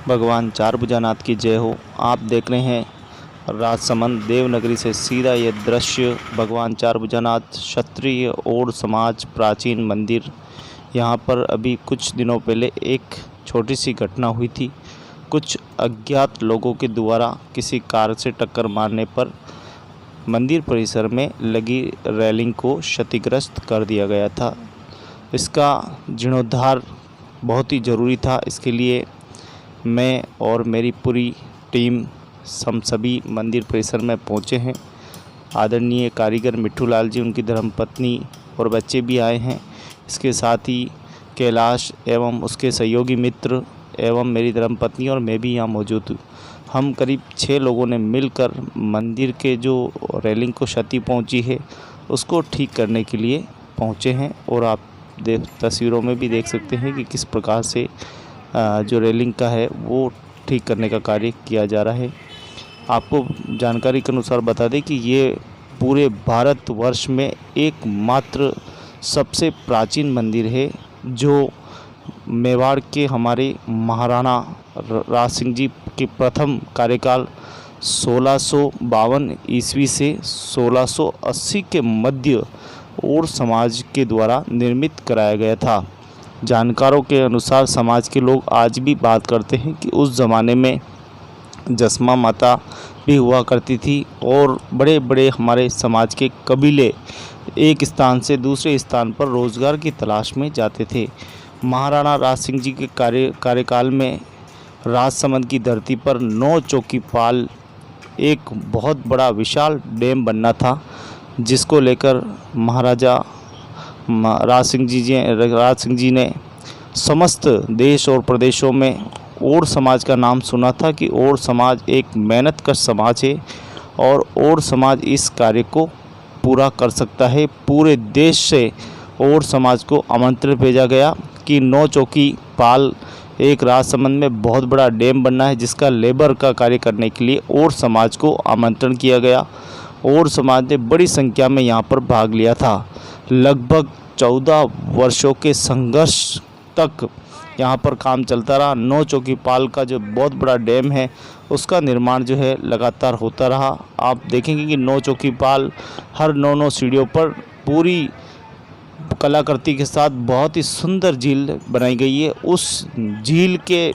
भगवान चार भुजानाथ की जय हो। आप देख रहे हैं राजसमंद देवनगरी से सीधा ये दृश्य भगवान चार भुजानाथ क्षत्रिय और समाज प्राचीन मंदिर। यहाँ पर अभी कुछ दिनों पहले एक छोटी सी घटना हुई थी। कुछ अज्ञात लोगों के द्वारा किसी कार से टक्कर मारने पर मंदिर परिसर में लगी रेलिंग को क्षतिग्रस्त कर दिया गया था। इसका जीर्णोद्धार बहुत ही ज़रूरी था। इसके लिए मैं और मेरी पूरी टीम हम सभी मंदिर परिसर में पहुंचे हैं। आदरणीय कारीगर मिट्ठू लाल जी, उनकी धर्मपत्नी और बच्चे भी आए हैं। इसके साथ ही कैलाश एवं उसके सहयोगी मित्र एवं मेरी धर्मपत्नी और मैं भी यहाँ मौजूद हूँ। हम करीब 6 लोगों ने मिलकर मंदिर के जो रेलिंग को क्षति पहुँची है उसको ठीक करने के लिए पहुँचे हैं। और आप तस्वीरों में भी देख सकते हैं कि किस प्रकार से जो रेलिंग का है वो ठीक करने का कार्य किया जा रहा है। आपको जानकारी के अनुसार बता दें कि ये पूरे भारतवर्ष में एकमात्र सबसे प्राचीन मंदिर है जो मेवाड़ के हमारे महाराणा राज सिंह जी के प्रथम कार्यकाल 1652 ईस्वी से 1680 के मध्य और समाज के द्वारा निर्मित कराया गया था। जानकारों के अनुसार समाज के लोग आज भी बात करते हैं कि उस ज़माने में जसमा माता भी हुआ करती थी और बड़े बड़े हमारे समाज के कबीले एक स्थान से दूसरे स्थान पर रोज़गार की तलाश में जाते थे। महाराणा राज सिंह जी के कार्यकाल में राजसमंद की धरती पर 9 चौकीपाल एक बहुत बड़ा विशाल डैम बनना था, जिसको लेकर महाराजा राज सिंह जी ने समस्त देश और प्रदेशों में और समाज का नाम सुना था कि और समाज एक मेहनतकश समाज है और समाज इस कार्य को पूरा कर सकता है। पूरे देश से और समाज को आमंत्रण भेजा गया कि 9 चौकीपाल एक राजसमंद में बहुत बड़ा डैम बनना है, जिसका लेबर का कार्य करने के लिए और समाज को आमंत्रण किया गया और समाज ने बड़ी संख्या में यहाँ पर भाग लिया था। लगभग 14 वर्षों के संघर्ष तक यहाँ पर काम चलता रहा। 9 चौकीपाल का जो बहुत बड़ा डैम है उसका निर्माण जो है लगातार होता रहा। आप देखेंगे कि 9 चौकीपाल हर 9 सीढ़ियों पर पूरी कलाकृति के साथ बहुत ही सुंदर झील बनाई गई है। उस झील के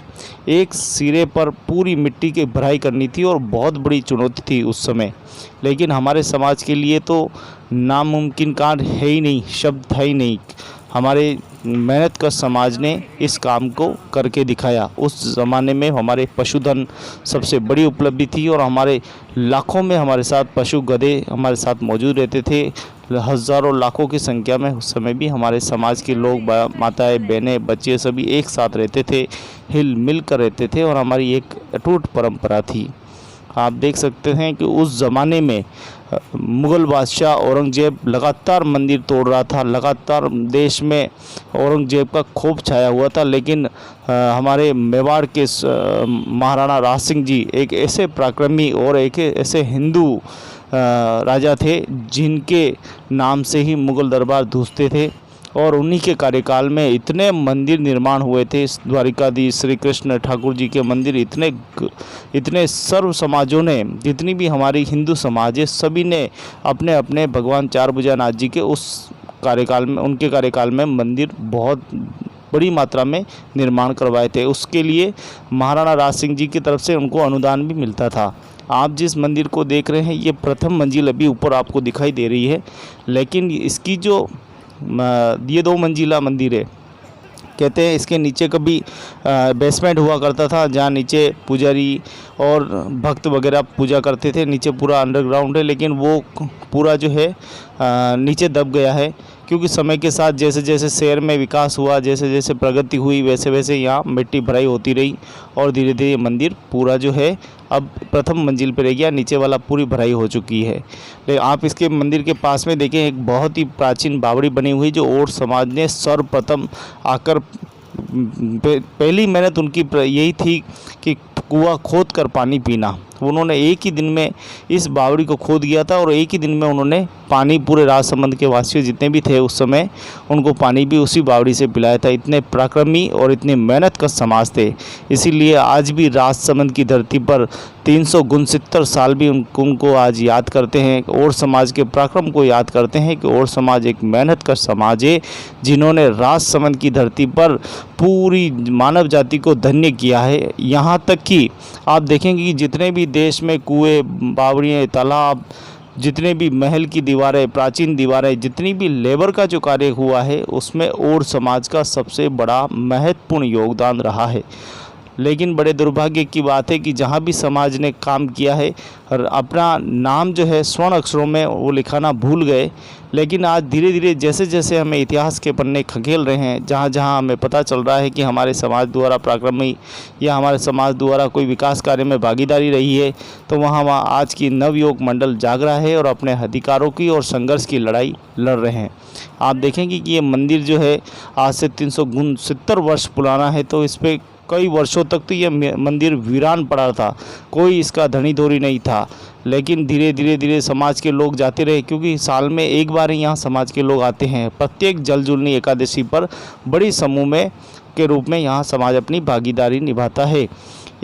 एक सिरे पर पूरी मिट्टी की भराई करनी थी और बहुत बड़ी चुनौती थी उस समय, लेकिन हमारे समाज के लिए तो नामुमकिन कार्य है ही नहीं, शब्द है ही नहीं। हमारे मेहनत का समाज ने इस काम को करके दिखाया। उस ज़माने में हमारे पशुधन सबसे बड़ी उपलब्धि थी और हमारे लाखों में हमारे साथ पशु गधे हमारे साथ मौजूद रहते थे। हज़ारों लाखों की संख्या में उस समय भी हमारे समाज के लोग, माताएं, बहनें, बच्चे सभी एक साथ रहते थे, हिल मिल कर रहते थे और हमारी एक अटूट परंपरा थी। आप देख सकते हैं कि उस ज़माने में मुग़ल बादशाह औरंगज़ेब लगातार मंदिर तोड़ रहा था, लगातार देश में औरंगज़ेब का खौफ छाया हुआ था, लेकिन हमारे मेवाड़ के महाराणा राज सिंह जी एक ऐसे पराक्रमी और एक ऐसे हिंदू राजा थे जिनके नाम से ही मुग़ल दरबार धूसते थे और उन्हीं के कार्यकाल में इतने मंदिर निर्माण हुए थे। द्वारिकाधीश श्री कृष्ण ठाकुर जी के मंदिर इतने सर्व समाजों ने, जितनी भी हमारी हिंदू समाज है, सभी ने अपने अपने भगवान चार भुजानाथ जी के उस कार्यकाल में, उनके कार्यकाल में मंदिर बहुत बड़ी मात्रा में निर्माण करवाए थे। उसके लिए महाराणा राज सिंह जी की तरफ से उनको अनुदान भी मिलता था। आप जिस मंदिर को देख रहे हैं ये प्रथम मंजिल अभी ऊपर आपको दिखाई दे रही है, लेकिन इसकी जो ये 2 मंजिला मंदिर है। कहते हैं इसके नीचे कभी बेसमेंट हुआ करता था जहाँ नीचे पुजारी और भक्त वगैरह पूजा करते थे। नीचे पूरा अंडरग्राउंड है, लेकिन वो पूरा जो है नीचे दब गया है, क्योंकि समय के साथ जैसे जैसे शहर में विकास हुआ, जैसे जैसे प्रगति हुई, वैसे वैसे यहाँ मिट्टी भराई होती रही और धीरे धीरे मंदिर पूरा जो है अब प्रथम मंजिल पर रह गया, नीचे वाला पूरी भराई हो चुकी है। लेकिन आप इसके मंदिर के पास में देखें, एक बहुत ही प्राचीन बावड़ी बनी हुई जो और समाज ने सर्वप्रथम आकर पहली मेहनत उनकी यही थी कि कुआं खोद कर पानी पीना। उन्होंने एक ही दिन में इस बावड़ी को खोद दिया था और एक ही दिन में उन्होंने पानी पूरे राजसमंद के वासियों जितने भी थे उस समय उनको पानी भी उसी बावड़ी से पिलाया था। इतने पराक्रमी और इतने मेहनत का समाज थे, इसीलिए आज भी राजसमंद की धरती पर 369 साल भी उनको आज याद करते हैं और समाज के पराक्रम को याद करते हैं कि और समाज एक मेहनत का समाज है जिन्होंने राजसमंद की धरती पर पूरी मानव जाति को धन्य किया है। यहाँ तक कि आप देखेंगे कि जितने भी देश में कुएं, बावड़ियाँ, तालाब, जितने भी महल की दीवारें, प्राचीन दीवारें, जितनी भी लेबर का जो कार्य हुआ है उसमें और समाज का सबसे बड़ा महत्वपूर्ण योगदान रहा है। लेकिन बड़े दुर्भाग्य की बात है कि जहाँ भी समाज ने काम किया है और अपना नाम जो है स्वर्ण अक्षरों में वो लिखाना भूल गए। लेकिन आज धीरे धीरे जैसे जैसे हमें इतिहास के पन्ने खंगेल रहे हैं, जहाँ जहाँ हमें पता चल रहा है कि हमारे समाज द्वारा पराक्रमी या हमारे समाज द्वारा कोई विकास कार्य में भागीदारी रही है, तो वहाँ आज की नवयुवक मंडल जाग रहा है और अपने अधिकारों की और संघर्ष की लड़ाई लड़ रहे हैं। आप देखेंगे कि ये मंदिर जो है आज से 369 वर्ष पुराना है, तो इस पर कई वर्षों तक तो ये मंदिर वीरान पड़ा था, कोई इसका धनी धोरी नहीं था। लेकिन धीरे धीरे समाज के लोग जाते रहे, क्योंकि साल में एक बार ही यहाँ समाज के लोग आते हैं। प्रत्येक जलजूलनी एकादशी पर बड़ी समूह में के रूप में यहाँ समाज अपनी भागीदारी निभाता है।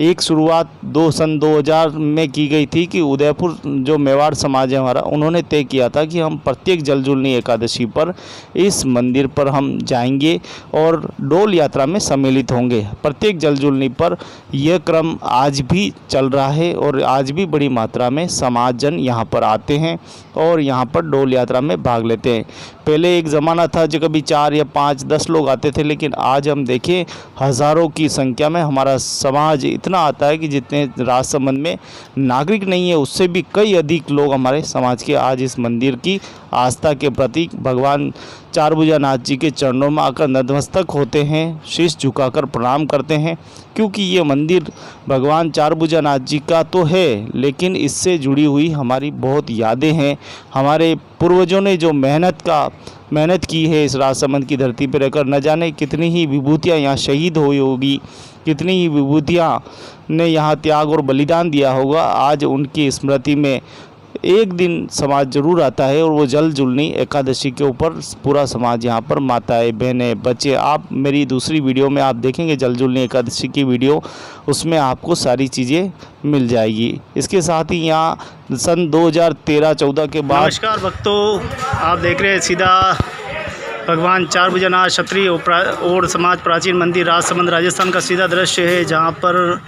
एक शुरुआत सन 2000 में की गई थी कि उदयपुर जो मेवाड़ समाज है हमारा, उन्होंने तय किया था कि हम प्रत्येक जलजूलनी एकादशी पर इस मंदिर पर हम जाएंगे और डोल यात्रा में सम्मिलित होंगे। प्रत्येक जलजूलनी पर यह क्रम आज भी चल रहा है और आज भी बड़ी मात्रा में समाजजन यहाँ पर आते हैं और यहाँ पर डोल यात्रा में भाग लेते हैं। पहले एक ज़माना था जो कभी 4 या 5, 10 लोग आते थे, लेकिन आज हम देखें हज़ारों की संख्या में हमारा समाज इतना आता है कि जितने राजसमंद में नागरिक नहीं है उससे भी कई अधिक लोग हमारे समाज के आज इस मंदिर की आस्था के प्रतीक भगवान चारभुजानाथ जी के चरणों में आकर नतमस्तक होते हैं, शीश झुकाकर प्रणाम करते हैं। क्योंकि ये मंदिर भगवान चारभुजानाथ जी का तो है, लेकिन इससे जुड़ी हुई हमारी बहुत यादें हैं। हमारे पूर्वजों ने जो मेहनत की है इस राजसमंद की धरती पर रहकर, न जाने कितनी ही विभूतियाँ यहाँ शहीद हुई होगी, कितनी ही विभूतियाँ ने यहाँ त्याग और बलिदान दिया होगा। आज उनकी स्मृति में एक दिन समाज जरूर आता है और वो जलजूलनी एकादशी के ऊपर पूरा समाज यहाँ पर, माताएं, बहनें, बच्चे, आप मेरी दूसरी वीडियो में आप देखेंगे जलजूलनी एकादशी की वीडियो, उसमें आपको सारी चीज़ें मिल जाएगी। इसके साथ ही यहाँ सन 2013-14 के बाद। नमस्कार भक्तों, आप देख रहे हैं सीधा भगवान चारभुजानाथ क्षत्रिय और समाज प्राचीन मंदिर राजसमंद राजस्थान का सीधा दृश्य है, जहाँ पर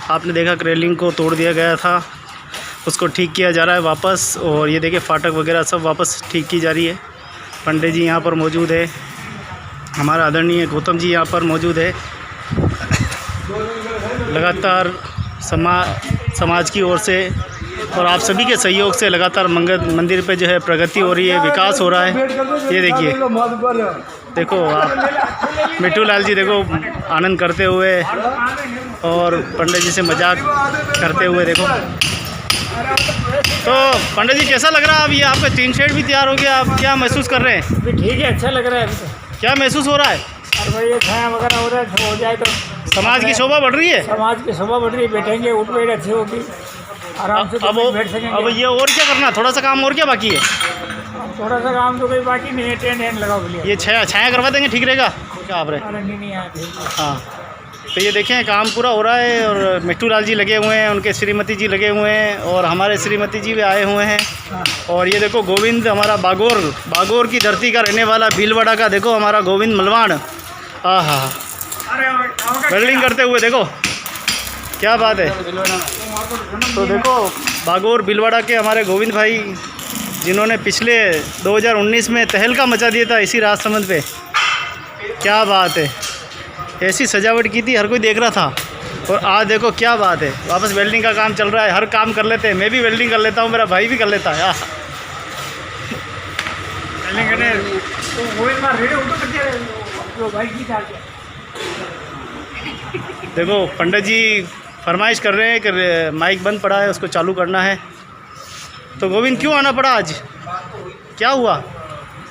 आपने देखा कि रेलिंग को तोड़ दिया गया था, उसको ठीक किया जा रहा है वापस। और ये देखिए फाटक वगैरह सब वापस ठीक की जा रही है। पंडित जी यहाँ पर मौजूद है, हमारा आदरणीय गौतम जी यहाँ पर मौजूद है। लगातार समाज की ओर से और आप सभी के सहयोग से लगातार मंदिर पे जो है प्रगति हो रही है, विकास हो रहा है। ये देखिए, देखो आप मिट्टू लाल जी देखो आनंद करते हुए और पंडित जी से मजाक करते हुए। देखो तो पंडित जी कैसा लग रहा है? अब ये आपका टीन शेड भी तैयार हो गया, आप क्या महसूस कर रहे हैं? ठीक है, अच्छा लग रहा है। क्या महसूस हो रहा है? और भाई ये छाया वगैरह हो रहा है, हो जाए तो समाज की शोभा बढ़ रही है। समाज की शोभा बढ़ रही है, बैठेंगे उठ बैठ अच्छी होगी, आराम से बैठ सकेंगे। अब ये और क्या करना, थोड़ा सा काम और क्या बाकी है? थोड़ा सा काम तो कोई बाकी नहीं है, टेंट लगाओ भैया। ये छाया करवा देंगे, ठीक रहेगा क्या आप रहे? नहीं हाँ, तो ये देखें काम पूरा हो रहा है और मिट्टू लाल जी लगे हुए हैं, उनके श्रीमती जी लगे हुए हैं और हमारे श्रीमती जी भी आए हुए हैं। और ये देखो गोविंद हमारा बागोर की धरती का रहने वाला भीलवाड़ा का, देखो हमारा गोविंद मलवान, आहा वेल्डिंग करते हुए, देखो क्या बात है। तो देखो बागोर भीलवाड़ा के हमारे गोविंद भाई, जिन्होंने पिछले 2019 में तहलका मचा दिया था इसी राजसमंद पे, क्या बात है, ऐसी सजावट की थी, हर कोई देख रहा था। और आज देखो क्या बात है, वापस वेल्डिंग का काम चल रहा है। हर काम कर लेते हैं, मैं भी वेल्डिंग कर लेता हूँ, मेरा भाई भी कर लेता है। देखो पंडित जी फरमाइश कर रहे हैं कि माइक बंद पड़ा है, उसको चालू करना है। तो गोविंद क्यों आना पड़ा आज, क्या हुआ,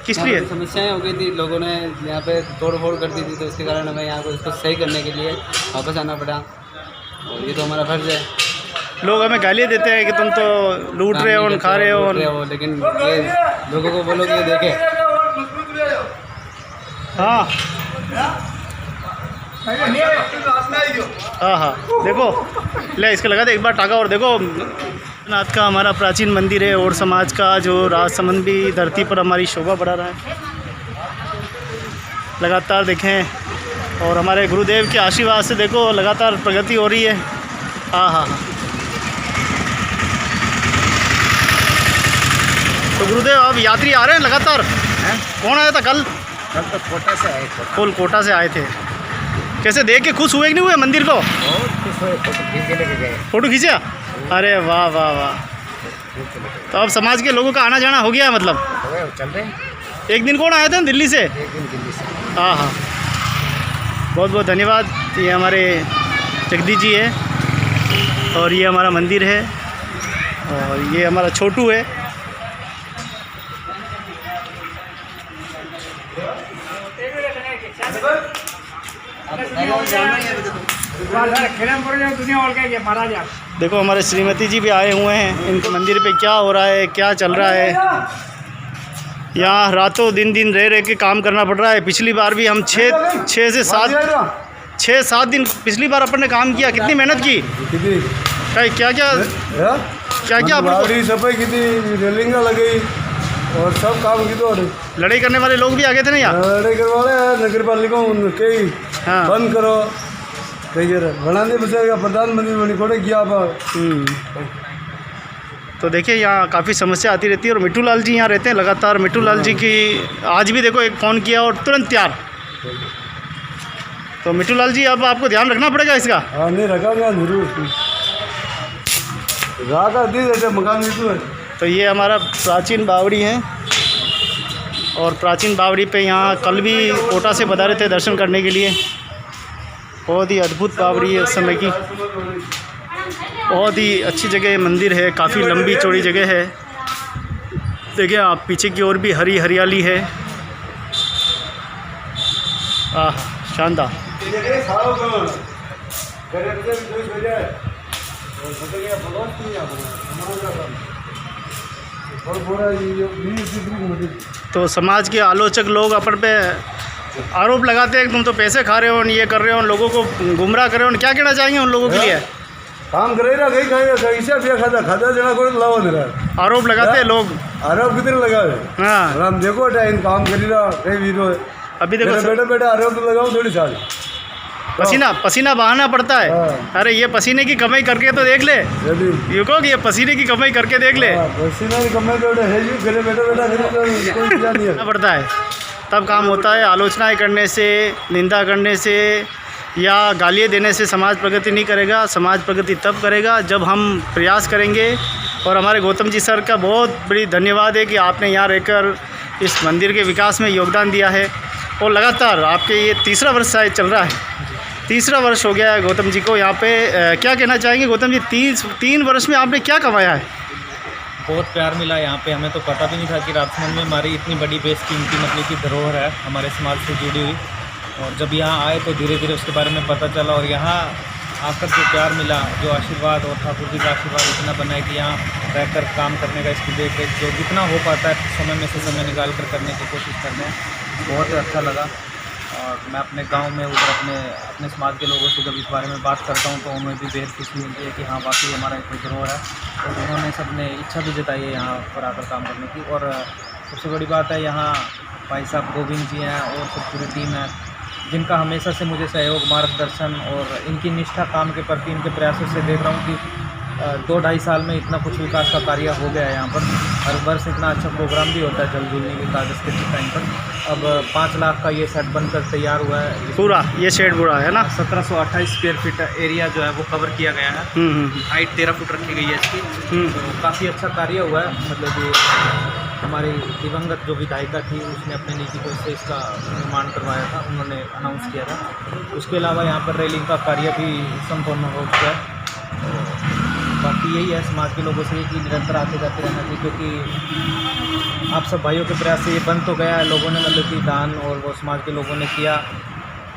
किस लिए? समस्याएं हो गई थी, लोगों ने यहाँ पे तोड़ फोड़ कर दी थी, तो उसके कारण हमें यहाँ को इसको सही करने के लिए वापस आना पड़ा। और ये तो हमारा फर्ज है। लोग हमें गालियाँ देते हैं कि तुम तो लूट रहे हो, खा रहे हो। लेकिन ये लोगों को बोलो कि ये देखें। हाँ हाँ हाँ, देखो ले इसका लगा दे एक बार टाका। और देखो नाथ का हमारा प्राचीन मंदिर है और समाज का जो राजसमंद भी धरती पर हमारी शोभा बढ़ा रहा है लगातार। देखें और हमारे गुरुदेव के आशीर्वाद से देखो लगातार प्रगति हो रही है। हाँ हाँ हाँ, तो गुरुदेव अब यात्री आ रहे हैं लगातार। कौन आया था कल? कल तो कोटा से आए थे। फुल कोटा से आए थे। कैसे देख के खुश हुए कि नहीं हुए मंदिर को? बहुत खुश हुए, फोटो खींच के लेके गए। फोटो खींचा? अरे वाह वाह वाह। तो अब समाज के लोगों का आना जाना हो गया है मतलब? हो गए, चल रहे हैं। एक दिन कौन आए थे दिल्ली से? एक दिन दिल्ली से। हाँ हाँ, बहुत बहुत धन्यवाद। ये हमारे जगदीश जी है और ये हमारा मंदिर है और ये हमारा छोटू है। देखो हमारे श्रीमती जी भी आए हुए हैं। इनके मंदिर पे क्या हो रहा है, क्या चल रहा है। यहाँ रातों दिन रह रह के काम करना पड़ रहा है। पिछली बार भी हम 6 से 7 दिन पिछली बार अपन ने काम किया। कितनी मेहनत की, क्या क्या बावड़ी सफाई की थी, रेलिंग लगी और सब काम की। तो लड़ाई करने वाले लोग भी आ गए थे ना यहाँ? लड़ाई करवा रहे नगर पालिका उनके हाँ। बंद करो कही बनाने बचेगा प्रधानमंत्री बनी कोड़े किया आप। तो देखिए यहाँ काफ़ी समस्या आती रहती है। और मिट्टू लाल जी यहाँ रहते हैं लगातार। मिट्टू लाल जी की आज भी देखो एक फ़ोन किया और तुरंत तैयार। तो मिट्टू लाल जी अब आपको ध्यान रखना पड़ेगा इसका। हाँ नहीं रखा जरूर रात दी देते मकान भी। तो ये हमारा प्राचीन बावड़ी है और प्राचीन बावड़ी पे यहाँ कल भी कोटा से पधारे थे दर्शन करने के लिए। बहुत ही अद्भुत बावड़ी है उस समय की। बहुत ही अच्छी जगह मंदिर है, काफ़ी लंबी चौड़ी जगह है। देखिए आप पीछे की ओर भी हरी हरियाली है। आह शानदार। तो समाज के आलोचक लोग अपन पे आरोप लगाते हैं कि तुम तो पैसे खा रहे हो, ये कर रहे हो, लोगों को गुमराह कर रहे हो। क्या कहना चाहेंगे उन लोगों के लिए? काम करेगा कहीं खाएगा खाता खाता जना को लावा दे रहा। आरोप लगाते हैं लोग। आरोप कितने लगावे? हाँ हम देखो टाइम काम कर रहा कहीं वीरो अभी देखो बेटा आरोप तो लगाओ थोड़ी साल पसीना बहाना पड़ता है। हाँ। अरे ये पसीने की कमाई करके तो देख ले। ये कहो कि ये पसीने की कमाई करके देख ले। पसीने की कमाई तो है जी, घरे बेटा नहीं पड़ता है तब काम होता है। आलोचनाएं करने से, निंदा करने से या गालियाँ देने से समाज प्रगति नहीं करेगा। समाज प्रगति तब करेगा जब हम प्रयास करेंगे। और हमारे गौतम जी सर का बहुत बड़ी धन्यवाद है कि आपने यहाँ रहकर इस मंदिर के विकास में योगदान दिया है। और लगातार आपके ये 3रा वर्ष शायद चल रहा है, 3रा वर्ष हो गया है गौतम जी को यहाँ पे। क्या कहना चाहेंगे गौतम जी, 3 वर्ष में आपने क्या कमाया है? बहुत प्यार मिला यहाँ पे। हमें तो पता भी नहीं था कि राजसमंद में हमारी इतनी बड़ी बेशकीमती मतलब की धरोहर है हमारे समाज से जुड़ी हुई। और जब यहाँ आए तो धीरे धीरे उसके बारे में पता चला। और यहाँ आकर जो प्यार मिला, जो आशीर्वाद और ठाकुर जी का आशीर्वाद इतना बना है कि यहाँ रहकर काम करने का, इसकी देख रेख जो जितना हो पाता है समय में से समय निकाल कर करने की कोशिश करते हैं। बहुत ही अच्छा लगा। और मैं अपने गांव में उधर अपने समाज के लोगों से जब इस बारे में बात करता हूं तो उन्हें भी बेहद खुशी मिलती है कि हाँ वाकई हमारा एक धरोहर है। और उन्होंने सबने इच्छा भी जताई है यहाँ पर आकर काम करने की। और सबसे बड़ी बात है यहाँ भाई साहब गोविंद जी हैं और सब पूरी टीम है जिनका हमेशा से मुझे सहयोग, मार्गदर्शन और इनकी निष्ठा काम के प्रति, इनके प्रयासों से देख रहा हूँ कि 2-2.5 साल में इतना कुछ विकास का कार्य हो गया है यहाँ पर। हर वर्ष इतना अच्छा प्रोग्राम भी होता है जल झूलने के कागज़ के टाइम पर। अब 5 लाख का ये सेट बनकर तैयार हुआ है पूरा। ये शेड पूरा है ना? 1728 स्क्वायर फीट एरिया जो है वो कवर किया गया है। हाइट 13 फुट रखी गई है इसकी। तो काफ़ी अच्छा कार्य हुआ है। मतलब कि हमारी दिवंगत जो विधायिका थी उसने अपने निजी कोष से इसका निर्माण करवाया था, उन्होंने अनाउंस किया था। उसके अलावा यहाँ पर रेलिंग का कार्य भी संपन्न हो चुका है। बाकी यही है समाज के लोगों से कि निरंतर आते जाते रहना चाहिए, क्योंकि आप सब भाइयों के प्रयास से ये बन तो गया है। लोगों ने मतलब कि दान और वो समाज के लोगों ने किया,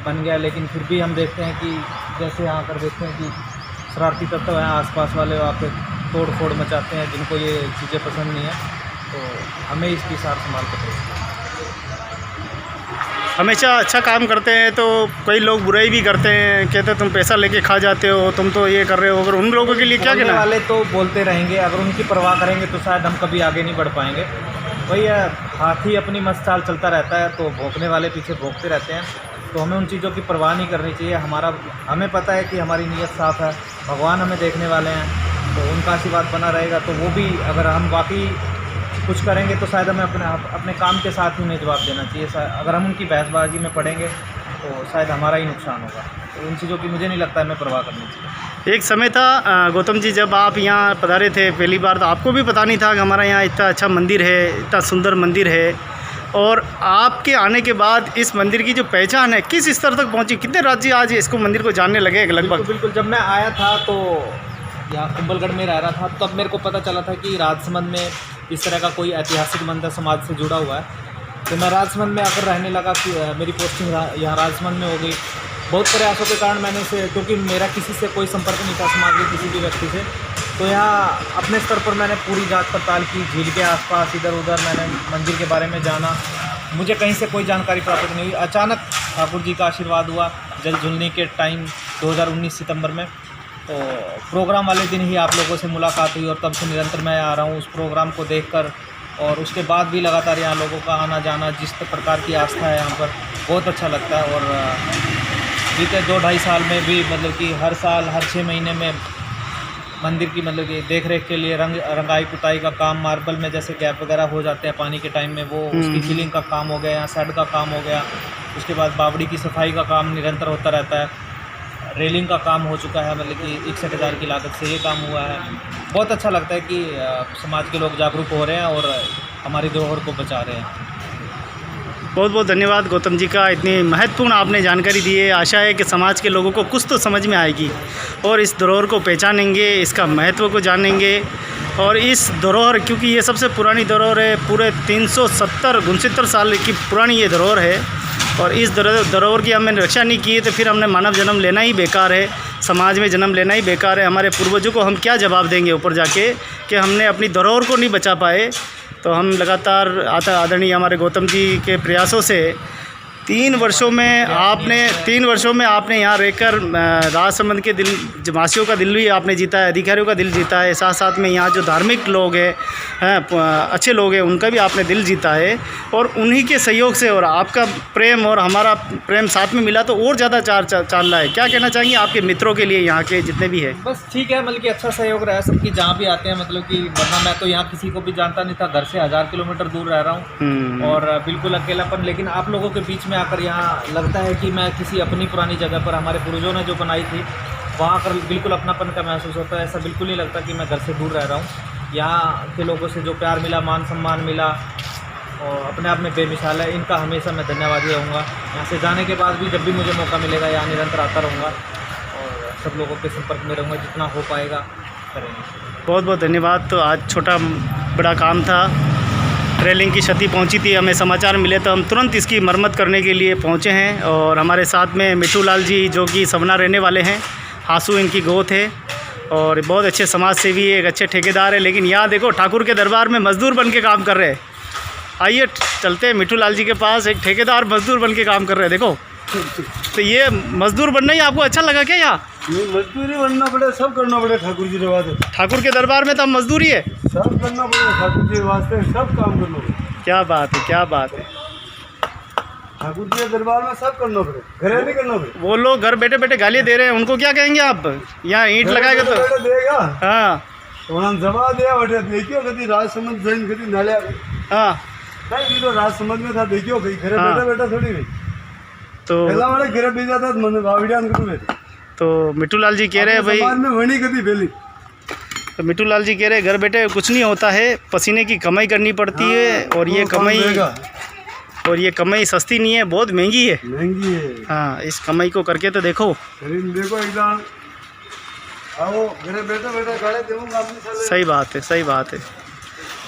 बन गया। लेकिन फिर भी हम देखते हैं कि जैसे यहाँ पर देखते हैं कि शरारती तत्व हैं आसपास वाले, वहाँ पे तोड़ फोड़ मचाते हैं, जिनको ये चीज़ें पसंद नहीं है, तो हमें इसकी सार संभाल कर रखनी है। हमेशा अच्छा काम करते हैं तो कई लोग बुराई भी करते हैं, कहते हैं तुम पैसा लेके खा जाते हो, तुम तो ये कर रहे हो। अगर उन लोगों के लिए क्या बोलने कहना है? वाले तो बोलते रहेंगे, अगर उनकी परवाह करेंगे तो शायद हम कभी आगे नहीं बढ़ पाएंगे। वही है, हाथी अपनी मस्त चाल चलता रहता है, तो भौंकने वाले पीछे भौंकते रहते हैं। तो हमें उन चीज़ों की परवाह नहीं करनी चाहिए। हमें पता है कि हमारी नीयत साफ़ है, भगवान हमें देखने वाले हैं, तो उनका आशीर्वाद बना रहेगा। तो वो भी अगर हम वाकई कुछ करेंगे तो शायद हमें अपने काम के साथ ही उन्हें जवाब देना चाहिए। अगर हम उनकी बहसबाजी में पड़ेंगे तो शायद हमारा ही नुकसान होगा। तो उन चीज़ों की मुझे नहीं लगता हमें परवाह करनी चाहिए। एक समय था गौतम जी, जब आप यहाँ पधारे थे पहली बार, तो आपको भी पता नहीं था कि हमारा यहाँ इतना अच्छा मंदिर है, इतना सुंदर मंदिर है। और आपके आने के बाद इस मंदिर की जो पहचान है किस स्तर तक पहुँची? कितने राज्य आज इसको मंदिर को जानने लगे लगभग? बिल्कुल। जब मैं आया था तो यहाँ कुंभलगढ़ में रह रहा था, तब मेरे को पता चला था कि राजसमंद में इस तरह का कोई ऐतिहासिक मंदिर समाज से जुड़ा हुआ है। तो मैं राजसमंद में आकर रहने लगा कि मेरी पोस्टिंग यहाँ राजसमंद में हो गई। बहुत प्रयासों के कारण मैंने क्योंकि मेरा किसी से कोई संपर्क नहीं था, समाज के किसी भी व्यक्ति से, तो यहाँ अपने स्तर पर मैंने पूरी जांच पड़ताल की। झील के आसपास इधर उधर मैंने मंदिर के बारे में जाना, मुझे कहीं से कोई जानकारी प्राप्त नहीं हुई। अचानक ठाकुर जी का आशीर्वाद हुआ जल झुलने के टाइम 2019 सितंबर में, तो प्रोग्राम वाले दिन ही आप लोगों से मुलाकात हुई और तब से निरंतर मैं आ रहा हूँ उस प्रोग्राम को देखकर। और उसके बाद भी लगातार यहाँ लोगों का आना जाना, जिस प्रकार की आस्था है यहाँ पर, बहुत अच्छा लगता है। और बीते 2-2.5 साल में भी मतलब कि हर साल हर 6 महीने में मंदिर की मतलब कि देख रेख के लिए रंगाई पुताई का काम, मार्बल में जैसे गैप वगैरह हो जाते हैं पानी के टाइम में, वो उसकी फिलिंग का काम हो गया, यहाँ शेड का काम हो गया। उसके बाद बावड़ी की सफाई का काम निरंतर होता रहता है। रेलिंग का काम हो चुका है, मतलब कि 61,000 की लागत से ये काम हुआ है। बहुत अच्छा लगता है कि समाज के लोग जागरूक हो रहे हैं और हमारी धरोहर को बचा रहे हैं। बहुत बहुत धन्यवाद गौतम जी का, इतनी महत्वपूर्ण आपने जानकारी दी है। आशा है कि समाज के लोगों को कुछ तो समझ में आएगी और इस धरोहर को पहचानेंगे, इसका महत्व को जानेंगे। और इस धरोहर, क्योंकि ये सबसे पुरानी धरोहर है, पूरे 369 साल की पुरानी ये धरोहर है, और इस धरोहर की हमने रक्षा नहीं की तो फिर हमने मानव जन्म लेना ही बेकार है, समाज में जन्म लेना ही बेकार है। हमारे पूर्वजों को हम क्या जवाब देंगे ऊपर जाके कि हमने अपनी धरोहर को नहीं बचा पाए। तो हम लगातार आदरणीय हमारे गौतम जी के प्रयासों से 3 वर्षों में आपने यहाँ रहकर राजसमंद के वासियों का दिल भी आपने जीता है, अधिकारियों का दिल जीता है, साथ साथ में यहाँ जो धार्मिक लोग हैं अच्छे लोग हैं उनका भी आपने दिल जीता है। और उन्हीं के सहयोग से और आपका प्रेम और हमारा प्रेम साथ में मिला तो और ज़्यादा चाल रहा है। क्या कहना चाहेंगे आपके मित्रों के लिए, यहाँ के जितने भी है? बस ठीक है, मतलब कि अच्छा सहयोग रहा है सबकी जहाँ भी आते हैं, मतलब कि वरना मैं तो यहाँ किसी को भी जानता नहीं था, घर से 1000 किलोमीटर दूर रह रहा हूँ और बिल्कुल अकेलापन। लेकिन आप लोगों के बीच में आकर यहाँ लगता है कि मैं किसी अपनी पुरानी जगह पर, हमारे पूर्वजों ने जो बनाई थी वहाँ कर बिल्कुल अपनापन का महसूस होता है। ऐसा बिल्कुल नहीं लगता कि मैं घर से दूर रह रहा हूँ। यहाँ के लोगों से जो प्यार मिला, मान सम्मान मिला, और अपने आप में बेमिसाल है। इनका हमेशा मैं धन्यवादी रहूँगा। यहाँ से जाने के बाद भी जब भी मुझे मौका मिलेगा यहाँ निरंतर आता रहूँगा और सब लोगों के संपर्क में रहूँगा, जितना हो पाएगा करेंगे। बहुत बहुत धन्यवाद। तो आज छोटा बड़ा काम था, रेलिंग की क्षति पहुंची थी, हमें समाचार मिले तो हम तुरंत इसकी मरम्मत करने के लिए पहुंचे हैं। और हमारे साथ में मिठू लाल जी जो कि सवना रहने वाले हैं, हासू इनकी गोत है और बहुत अच्छे समाज सेवी है, एक अच्छे ठेकेदार है। लेकिन यहाँ देखो ठाकुर के दरबार में मजदूर बन के काम कर रहे हैं। आइए चलते हैं मिठू लाल जी के पास, एक ठेकेदार मजदूर बन के काम कर रहे हैं। देखो तो ये मजदूर बनना ही आपको अच्छा लगा क्या? यहाँ ये मजदूरी बनना पड़े, सब करना पड़े ठाकुर जी के वास्ते। ठाकुर के दरबार में तो मजदूरी है, सब करना पड़ेगा ठाकुर जी के वास्ते, सब काम करना पड़ेगा। क्या बात है, क्या बात है। ठाकुर जी के दरबार में सब करना पड़े, घरे नहीं करना पड़े। वो लोग घर बैठे बैठे गालियाँ दे रहे हैं, उनको क्या कहेंगे आप? यहाँ ईंट लगाएगा तो देगा। हाँ उन्होंने जवाब दिया बेटे, देखियो कभी राजसमंद जैन कभी नाले हाँ नहीं तो राजसमंद में था, देखियो कहीं घरे बैठा बैठा थोड़ी गई तो पहला वाले घरे भेज जाता मन बाविडान करूँ बैठे। तो मिठू लाल जी कह रहे हैं भाई, समाज में वही कभी बेली। तो मिठू लाल जी कह रहे हैं घर बैठे कुछ नहीं होता है, पसीने की कमाई करनी पड़ती है। और ये कमाई सस्ती नहीं है, बहुत महंगी है, महंगी है। हाँ, इस कमाई को करके तो देखो एकदम आओ घरे बैठे बैठे गाड़े देऊंगा अपनी साले। सही बात है, सही बात है।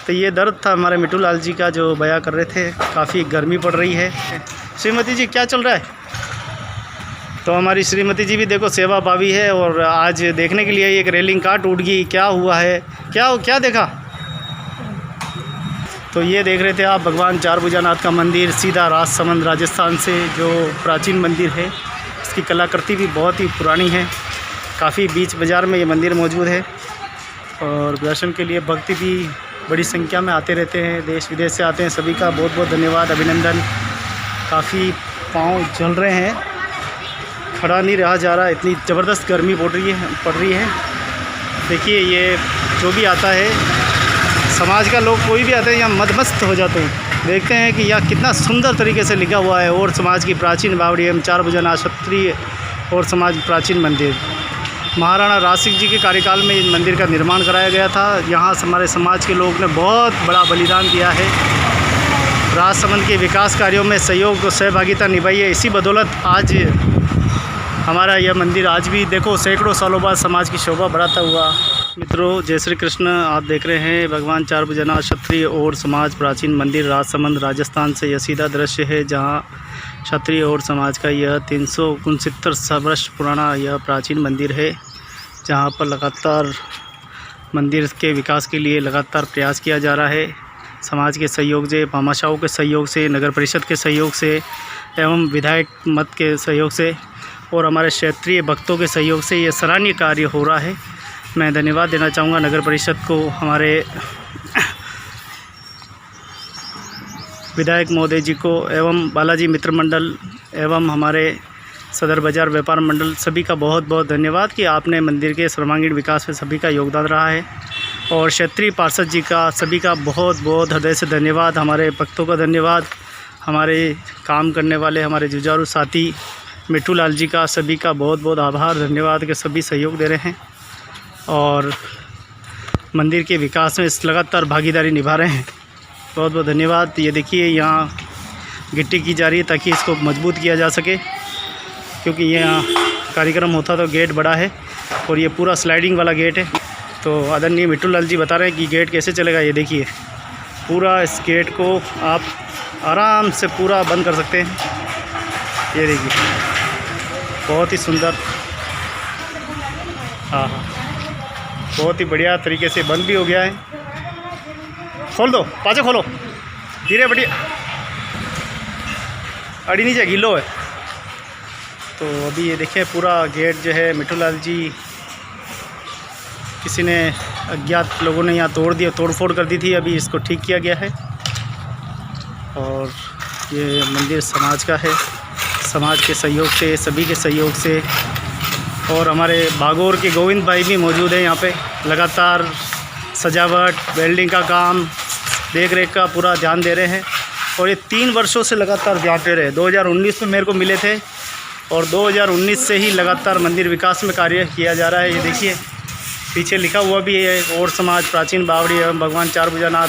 तो ये दर्द था हमारे मिठू लाल जी का जो बयां कर रहे थे। काफ़ी गर्मी पड़ रही है। श्रीमती जी क्या चल रहा है? तो हमारी श्रीमती जी भी देखो सेवा भावी है, और आज देखने के लिए एक रेलिंग कार टूट गई, क्या हुआ है, क्या देखा? तो ये देख रहे थे आप भगवान चार भुजानाथ का मंदिर, सीधा राजसमंद राजस्थान से जो प्राचीन मंदिर है। इसकी कलाकृति भी बहुत ही पुरानी है, काफ़ी बीच बाज़ार में ये मंदिर मौजूद है, और दर्शन के लिए भक्त भी बड़ी संख्या में आते रहते हैं, देश विदेश से आते हैं। सभी का बहुत बहुत धन्यवाद, अभिनंदन। काफ़ी पाँव जल रहे हैं, खड़ा नहीं रहा जा रहा, इतनी ज़बरदस्त गर्मी पड़ रही है। देखिए ये जो भी आता है, समाज का लोग कोई भी आता है, यहाँ मदमस्त हो जाते हैं। देखते हैं कि यह कितना सुंदर तरीके से लिखा हुआ है, और समाज की प्राचीन बावड़ी एवं चार भुजानाथ क्षत्रिय और समाज प्राचीन मंदिर। महाराणा राज सिंह जी के कार्यकाल में इस मंदिर का निर्माण कराया गया था। यहाँ हमारे समाज के लोग ने बहुत बड़ा बलिदान दिया है, राजसमंद के विकास कार्यों में सहयोग और सहभागिता निभाई है। इसी बदौलत आज हमारा यह मंदिर आज भी देखो सैकड़ों सालों बाद समाज की शोभा बढ़ाता हुआ। मित्रों, जय श्री कृष्ण। आप देख रहे हैं भगवान चार भुजानाथ क्षत्रिय और समाज प्राचीन मंदिर, राजसमंद राजस्थान से यह सीधा दृश्य है, जहां क्षत्रिय और समाज का यह 369 वर्ष पुराना यह प्राचीन मंदिर है, जहां पर लगातार मंदिर के विकास के लिए लगातार प्रयास किया जा रहा है। समाज के सहयोग से, भामाशाहों के सहयोग से, नगर परिषद के सहयोग से एवं विधायक मत के सहयोग से और हमारे क्षेत्रीय भक्तों के सहयोग से ये सराहनीय कार्य हो रहा है। मैं धन्यवाद देना चाहूँगा नगर परिषद को, हमारे विधायक महोदय जी को, एवं बालाजी मित्र मंडल एवं हमारे सदर बाज़ार व्यापार मंडल, सभी का बहुत बहुत धन्यवाद कि आपने मंदिर के सर्वांगीण विकास में सभी का योगदान रहा है। और क्षेत्रीय पार्षद जी का, सभी का बहुत बहुत हृदय से धन्यवाद। हमारे भक्तों का धन्यवाद, हमारे काम करने वाले हमारे जुझारू साथी मिट्टू लाल जी का, सभी का बहुत बहुत आभार, धन्यवाद कि सभी सहयोग दे रहे हैं और मंदिर के विकास में लगातार भागीदारी निभा रहे हैं। बहुत बहुत धन्यवाद। ये देखिए यहाँ गिट्टी की जा रही है ताकि इसको मजबूत किया जा सके, क्योंकि ये यहाँ कार्यक्रम होता तो गेट बड़ा है और ये पूरा स्लाइडिंग वाला गेट है। तो आदरणीय मिट्टू लाल जी बता रहे हैं कि गेट कैसे चलेगा। ये देखिए पूरा इस गेट को आप आराम से पूरा बंद कर सकते हैं। ये देखिए बहुत ही सुंदर, हाँ, बहुत ही बढ़िया तरीके से बंद भी हो गया है। खोल दो, पाछे खोलो, धीरे बढ़िया, अड़ी नहीं जाए, गिलो है। तो अभी ये देखिए पूरा गेट जो है मिट्टू लाल जी, किसी ने अज्ञात लोगों ने यहाँ तोड़ दिया, तोड़फोड़ कर दी थी, अभी इसको ठीक किया गया है। और ये मंदिर समाज का है, समाज के सहयोग से, सभी के सहयोग से। और हमारे बागोर के गोविंद भाई भी मौजूद है यहाँ पे, लगातार सजावट, वेल्डिंग का काम, देख रेख का पूरा ध्यान दे रहे हैं। और ये 3 वर्षों से लगातार ध्यान दे रहे हैं। 2019 में मेरे को मिले थे और 2019 से ही लगातार मंदिर विकास में कार्य किया जा रहा है। ये देखिए पीछे लिखा हुआ भी है, और समाज प्राचीन बावड़ी एवं भगवान चार भुजानाथ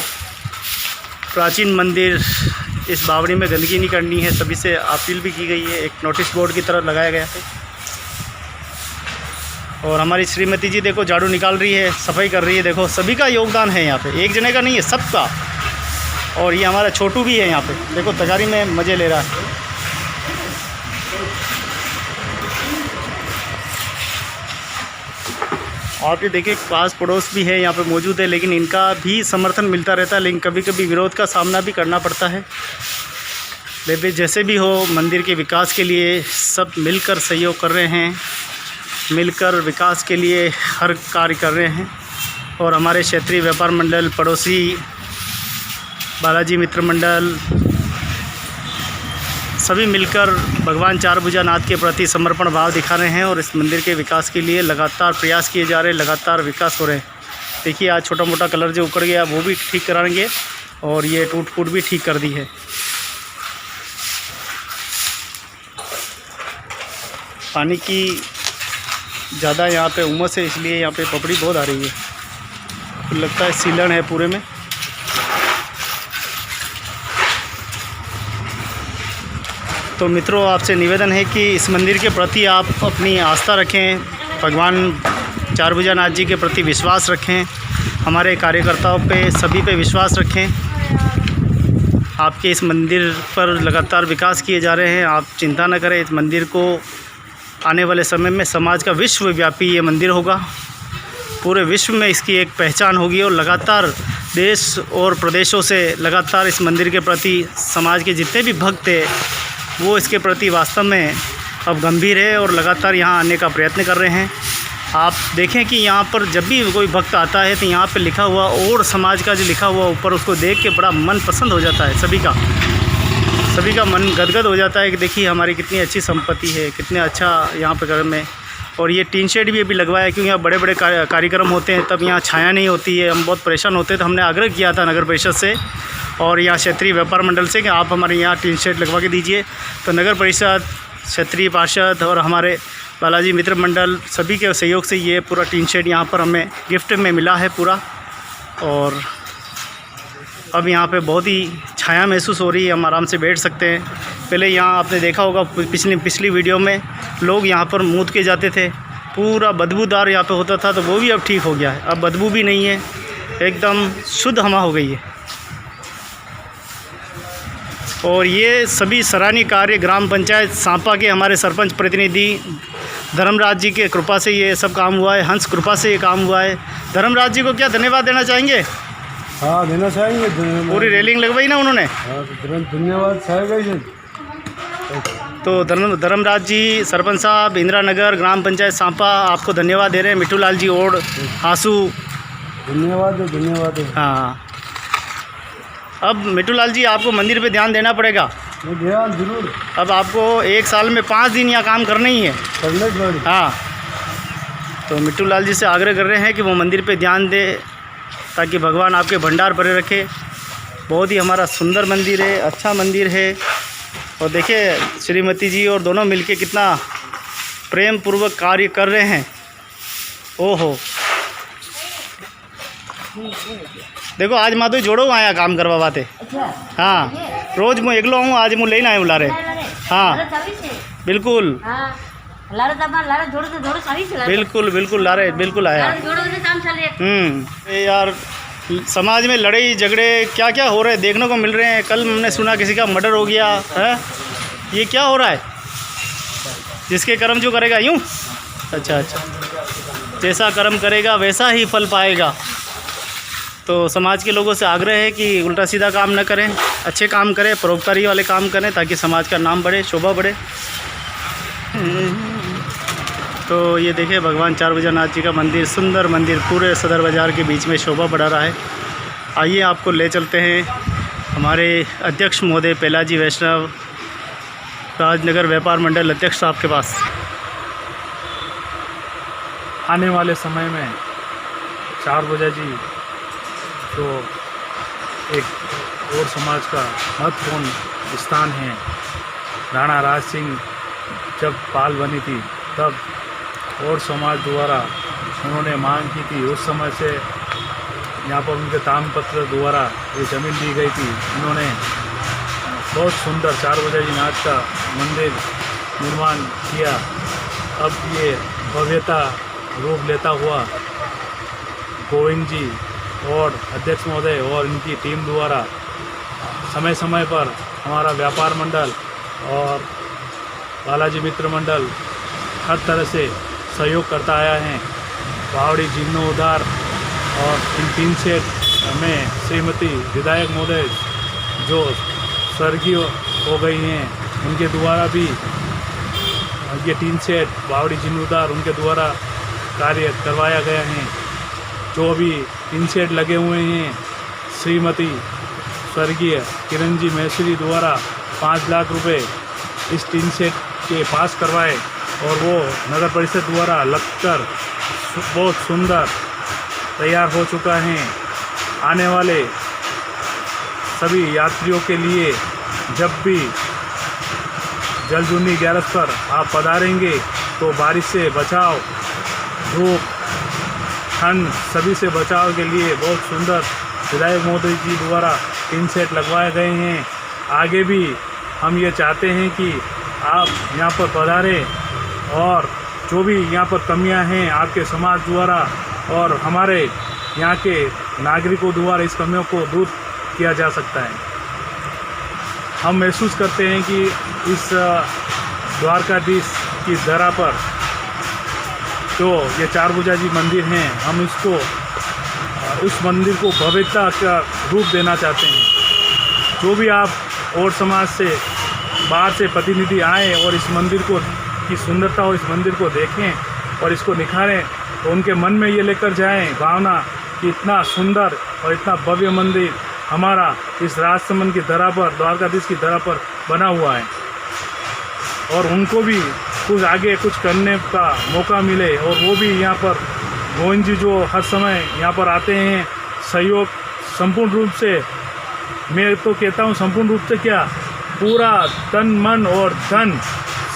प्राचीन मंदिर। इस बावड़ी में गंदगी नहीं करनी है, सभी से अपील भी की गई है, एक नोटिस बोर्ड की तरह लगाया गया है। और हमारी श्रीमती जी देखो झाड़ू निकाल रही है, सफाई कर रही है। देखो सभी का योगदान है यहाँ पे, एक जने का नहीं है, सबका। और ये हमारा छोटू भी है यहाँ पे, देखो तगारी में मज़े ले रहा है। आप ये देखिए पास पड़ोस भी है यहाँ पे मौजूद है, लेकिन इनका भी समर्थन मिलता रहता है, लेकिन कभी कभी विरोध का सामना भी करना पड़ता है। लेकिन जैसे भी हो, मंदिर के विकास के लिए सब मिलकर सहयोग कर रहे हैं, मिलकर विकास के लिए हर कार्य कर रहे हैं। और हमारे क्षेत्रीय व्यापार मंडल, पड़ोसी बालाजी मित्र मंडल, सभी मिलकर भगवान चार भुजानाथ के प्रति समर्पण भाव दिखा रहे हैं और इस मंदिर के विकास के लिए लगातार प्रयास किए जा रहे हैं, लगातार विकास हो रहे हैं। देखिए आज छोटा मोटा कलर जो उखड़ गया वो भी ठीक कराएंगे, और ये टूट फूट भी ठीक कर दी है। पानी की ज़्यादा यहाँ पे उमस है, इसलिए यहाँ पे पपड़ी बहुत आ रही है, तो लगता है सीलन है पूरे में। तो मित्रों, आपसे निवेदन है कि इस मंदिर के प्रति आप अपनी आस्था रखें, भगवान चार भुजानाथ जी के प्रति विश्वास रखें, हमारे कार्यकर्ताओं पे, सभी पे विश्वास रखें। आपके इस मंदिर पर लगातार विकास किए जा रहे हैं, आप चिंता न करें। इस मंदिर को आने वाले समय में समाज का विश्वव्यापी ये मंदिर होगा। पूरे विश्व में इसकी एक पहचान होगी और लगातार देश और प्रदेशों से लगातार इस मंदिर के प्रति समाज के जितने भी भक्त हैं वो इसके प्रति वास्तव में अब गंभीर है और लगातार यहाँ आने का प्रयत्न कर रहे हैं। आप देखें कि यहाँ पर जब भी कोई भक्त आता है तो यहाँ पे लिखा हुआ और समाज का जो लिखा हुआ ऊपर उसको देख के बड़ा मन पसंद हो जाता है। सभी का मन गदगद हो जाता है कि देखिए हमारी कितनी अच्छी संपत्ति है, कितने अच्छा यहाँ पे घर में। और ये टीन शेड भी अभी लगवाया है क्योंकि यहाँ बड़े बड़े कार्यक्रम होते हैं तब यहाँ छाया नहीं होती है, हम बहुत परेशान होते हैं। तो हमने आग्रह किया था नगर परिषद से और यहाँ क्षेत्रीय व्यापार मंडल से कि आप हमारे यहाँ टीन शेड लगवा के दीजिए। तो नगर परिषद, क्षेत्रीय पार्षद और हमारे बालाजी मित्र मंडल सभी के सहयोग से ये पूरा टीन शेड यहाँ पर हमें गिफ्ट में मिला है पूरा। और अब यहाँ पे बहुत ही छाया महसूस हो रही है, हम आराम से बैठ सकते हैं। पहले यहाँ आपने देखा होगा पिछली वीडियो में लोग यहाँ पर मूत के जाते थे, पूरा बदबूदार यहाँ पे होता था, तो वो भी अब ठीक हो गया है। अब बदबू भी नहीं है, एकदम शुद्ध हवा हो गई है। और ये सभी सराहनीय कार्य ग्राम पंचायत सांपा के हमारे सरपंच प्रतिनिधि धर्मराज जी के कृपा से ये सब काम हुआ है, हंस कृपा से ये काम हुआ है। धर्मराज जी को क्या धन्यवाद देना चाहेंगे? हाँ, देना चाहेंगे। पूरी रेलिंग लगवाई ना उन्होंने। धन्यवाद चाहेगा। तो धर्मराज जी, सरपंच साहब, इंदिरा नगर ग्राम पंचायत सांपा आपको धन्यवाद दे रहे हैं। मिट्टू लाल जी और हासू, धन्यवाद। हाँ, अब मिट्टू लाल जी आपको मंदिर पे ध्यान देना पड़ेगा। ध्यान जरूर। अब आपको एक साल में 5 दिन यहाँ काम करना ही है। हाँ, तो मिट्टू लाल जी से आग्रह कर रहे हैं कि वो मंदिर पे ध्यान दे ताकि भगवान आपके भंडार भरे रखे। बहुत ही हमारा सुंदर मंदिर है, अच्छा मंदिर है। और देखिए श्रीमती जी और दोनों मिलके कितना प्रेम पूर्वक कार्य कर रहे हैं। ओहो, देखो आज माधो जोड़ो आया काम करवा बाते। हाँ, रोज मैं एकलो हूँ, आज मुझे लेना आए बुला रहे। हाँ बिल्कुल, बिल्कुल ला रहे, बिल्कुल आया। यार समाज में लड़ाई झगड़े क्या क्या हो रहे हैं देखने को मिल रहे हैं। कल हमने सुना किसी का मर्डर हो गया है। ये क्या हो रहा है? जिसके कर्म जो करेगा यूँ। अच्छा, जैसा कर्म करेगा वैसा ही फल पाएगा। तो समाज के लोगों से आग्रह है कि उल्टा सीधा काम न करें, अच्छे काम करें, परोपकारी वाले काम करें ताकि समाज का नाम बढ़े, शोभा बढ़े। तो ये देखिए भगवान चारभुजानाथ जी का मंदिर, सुंदर मंदिर पूरे सदर बाज़ार के बीच में शोभा बढ़ा रहा है। आइए आपको ले चलते हैं हमारे अध्यक्ष महोदय पेलाजी वैष्णव, राजनगर व्यापार मंडल अध्यक्ष साहब के पास। आने वाले समय में चारभुजा जी जो एक और समाज का महत्वपूर्ण स्थान है। राणा राज सिंह जब पाल बनी थी तब और समाज द्वारा उन्होंने मांग की थी, उस समय से यहाँ पर उनके तामपत्र द्वारा ये ज़मीन दी गई थी। उन्होंने बहुत सुंदर चारभुजा जी नाथ का मंदिर निर्माण किया। अब ये भव्यता रूप लेता हुआ गोविंद जी और अध्यक्ष महोदय और इनकी टीम द्वारा समय समय पर हमारा व्यापार मंडल और बालाजी मित्र मंडल हर तरह से सहयोग करता आया है। बावड़ी जीर्णोद्धार और इन 3 सेट में श्रीमती विधायक महोदय जो स्वर्गीय हो गई हैं उनके द्वारा भी ये 3 सेट बावड़ी जीर्णोद्धार उनके द्वारा कार्य करवाया गया है। जो अभी 3 सेट लगे हुए हैं श्रीमती स्वर्गीय किरण जी मैसूरी द्वारा 5 लाख रुपए इस 3 सेट के पास करवाए और वो नगर परिषद द्वारा लगकर बहुत सुंदर तैयार हो चुका है। आने वाले सभी यात्रियों के लिए जब भी जलजूनी ग्यारस पर आप पधारेंगे तो बारिश से बचाव, धूप, ठंड सभी से बचाव के लिए बहुत सुंदर विधायक महोदय जी द्वारा 3 सेट लगवाए गए हैं। आगे भी हम ये चाहते हैं कि आप यहाँ पर पधारें और जो भी यहाँ पर कमियां हैं आपके समाज द्वारा और हमारे यहाँ के नागरिकों द्वारा इस कमियों को दूर किया जा सकता है। हम महसूस करते हैं कि इस द्वारकाधीश की धरा पर जो ये चारभुजा जी मंदिर हैं, हम इसको उस मंदिर को भव्यता का रूप देना चाहते हैं। जो भी आप और समाज से बाहर से प्रतिनिधि आए और इस मंदिर को की सुंदरता और इस मंदिर को देखें और इसको निखारें, तो उनके मन में ये लेकर जाएं भावना कि इतना सुंदर और इतना भव्य मंदिर हमारा इस राजसमंद की धरा पर, द्वारकाधीश की धरा पर बना हुआ है, और उनको भी कुछ आगे कुछ करने का मौका मिले। और वो भी यहाँ पर गोविंद जी जो हर समय यहाँ पर आते हैं, सहयोग संपूर्ण रूप से, मैं तो कहता हूँ संपूर्ण रूप से क्या, पूरा तन मन और धन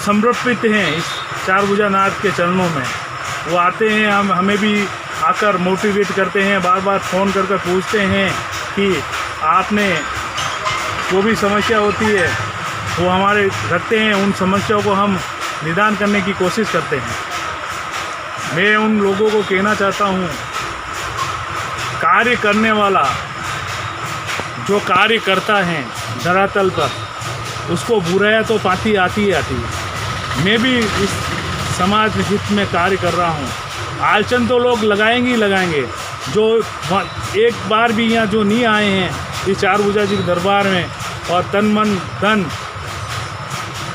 समर्पित हैं इस चारभुजा नाथ के चरणों में। वो आते हैं, हमें भी आकर मोटिवेट करते हैं, बार बार फ़ोन कर पूछते हैं कि आपने जो भी समस्या होती है वो हमारे रखते हैं, उन समस्याओं को हम निदान करने की कोशिश करते हैं। मैं उन लोगों को कहना चाहता हूँ, कार्य करने वाला जो कार्य करता है धरातल पर, उसको बुराइयाँ तो पाती आती ही आती है। मैं भी इस समाज हित में कार्य कर रहा हूँ। आलोचना तो लोग लगाएंगे ही लगाएंगे, जो एक बार भी यहाँ जो नहीं आए हैं इस चारभुजा जी के दरबार में और तन मन धन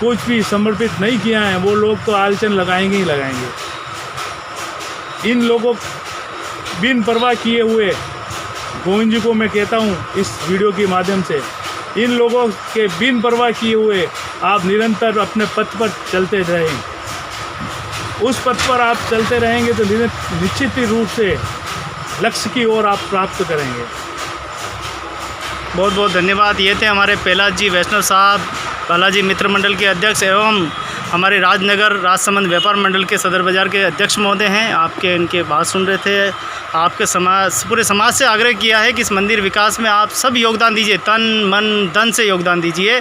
कुछ भी समर्पित नहीं किया है, वो लोग तो आलोचना लगाएंगे ही लगाएंगे। इन लोगों बिन परवाह किए हुए गोविंद जी को मैं कहता हूँ इस वीडियो के माध्यम से, इन लोगों के बिन परवाह किए हुए आप निरंतर अपने पथ पर चलते रहें। उस पथ पर आप चलते रहेंगे तो निश्चित ही रूप से लक्ष्य की ओर आप प्राप्त करेंगे। बहुत बहुत धन्यवाद। ये थे हमारे पहलाज जी वैष्णव साहब, बालाजी मित्र मंडल के अध्यक्ष एवं हमारे राजनगर राजसमंद व्यापार मंडल के सदर बाज़ार के अध्यक्ष महोदय हैं। आपके इनके बात सुन रहे थे। आपके समाज, पूरे समाज से आग्रह किया है कि इस मंदिर विकास में आप सब योगदान दीजिए, तन मन धन से योगदान दीजिए।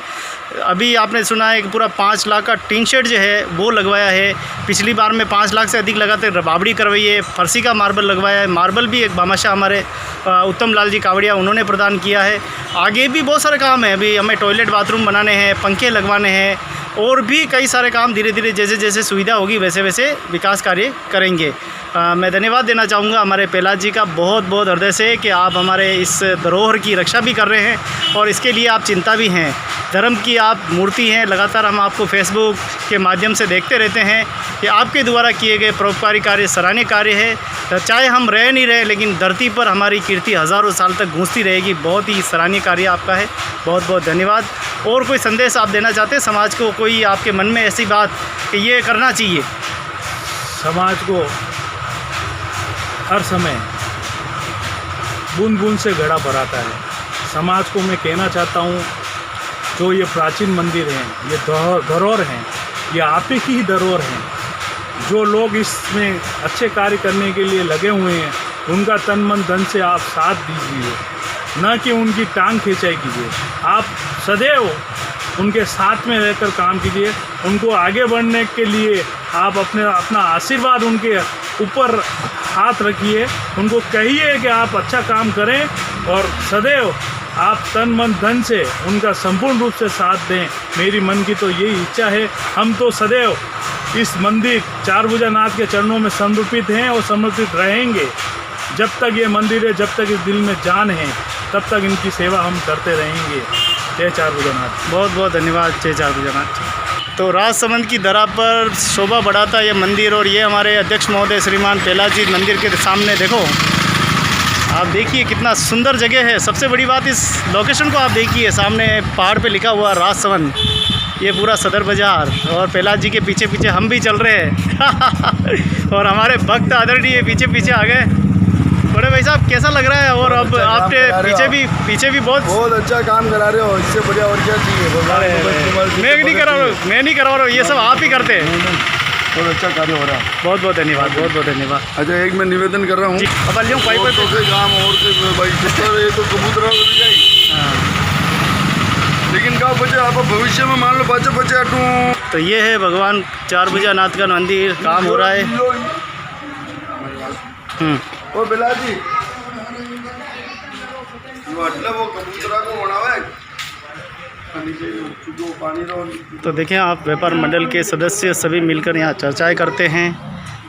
अभी आपने सुना है कि पूरा 5 लाख का टीन शेड जो है वो लगवाया है। पिछली बार में 5 लाख से अधिक लगाते रबावड़ी करवाई है, फर्सी का मार्बल लगवाया है। मार्बल भी एक भामाशाह हमारे उत्तम लाल जी कावड़िया उन्होंने प्रदान किया है। आगे भी बहुत सारे काम हैं, अभी हमें टॉयलेट बाथरूम बनाने हैं, पंखे लगवाने हैं, और भी कई सारे काम धीरे धीरे जैसे जैसे सुविधा होगी वैसे वैसे विकास कार्य करेंगे। मैं धन्यवाद देना चाहूँगा हमारे पहलाज जी का बहुत बहुत हृदय से कि आप हमारे इस धरोहर की रक्षा भी कर रहे हैं और इसके लिए आप चिंता भी हैं। धर्म की आप मूर्ति हैं। लगातार हम आपको फेसबुक के माध्यम से देखते रहते हैं कि आपके द्वारा किए गए परोपकारी कार्य सराहनीय कार्य है। चाहे हम रह नहीं रहे, लेकिन धरती पर हमारी कीर्ति हज़ारों साल तक गूंजती रहेगी। बहुत ही सराहनीय कार्य आपका है। बहुत बहुत धन्यवाद। और कोई संदेश आप देना चाहते हैं समाज को, कोई आपके मन में ऐसी बात कि ये करना चाहिए? समाज को हर समय बूंद बूंद से घड़ा भराता है। समाज को मैं कहना चाहता हूँ, जो ये प्राचीन मंदिर हैं, ये धरोहर हैं, ये आप ही की धरोहर हैं। जो लोग इसमें अच्छे कार्य करने के लिए लगे हुए हैं, उनका तन मन धन से आप साथ दीजिए, न कि उनकी टांग खिंचाई कीजिए। आप सदैव उनके साथ में रहकर काम कीजिए। उनको आगे बढ़ने के लिए आप अपना आशीर्वाद उनके ऊपर हाथ रखिए। उनको कहिए कि आप अच्छा काम करें और सदैव आप तन मन धन से उनका संपूर्ण रूप से साथ दें। मेरी मन की तो यही इच्छा है। हम तो सदैव इस मंदिर चारभुजा नाथ के चरणों में समर्पित हैं और समर्पित रहेंगे। जब तक ये मंदिर है, जब तक इस दिल में जान है, तब तक इनकी सेवा हम करते रहेंगे। जय चारभुजा नाथ। बहुत बहुत धन्यवाद। जय चारभुजा नाथ। तो राजसमंद की धरा पर शोभा बढ़ाता ये मंदिर, और ये हमारे अध्यक्ष महोदय श्रीमान पहलाज जी मंदिर के सामने देखो, आप देखिए कितना सुंदर जगह है। सबसे बड़ी बात, इस लोकेशन को आप देखिए, सामने पहाड़ पे लिखा हुआ राजसमंद, ये पूरा सदर बाज़ार, और पहलाज जी के पीछे पीछे हम भी चल रहे हैं और हमारे भक्त आदरणीय पीछे पीछे आ गए। बड़े भाई साहब, कैसा लग रहा है? और अब आपके पीछे भी बहुत अच्छा काम करा रहे हो। इससे बढ़िया और क्या चाहिए? मैं नहीं करा रहा हूँ, ये सब आप ही करते हैं। बहुत अच्छा कार्य हो रहा है। बहुत बहुत धन्यवाद। बहुत बहुत धन्यवाद। अच्छा, एक मैं निवेदन कर रहा हूँ। अब लियो पाइप काम और भाई ये तो कबूतर लेकिन का बचे आप भविष्य में मान लो बचे हटूँ। तो ये है भगवान चारभुजा नाथ का मंदिर, काम हो रहा है। ओ बिलाजी वो कबूतरा को बनावे तो देखें आप, व्यापार मंडल के सदस्य सभी मिलकर यहाँ चर्चाएं करते हैं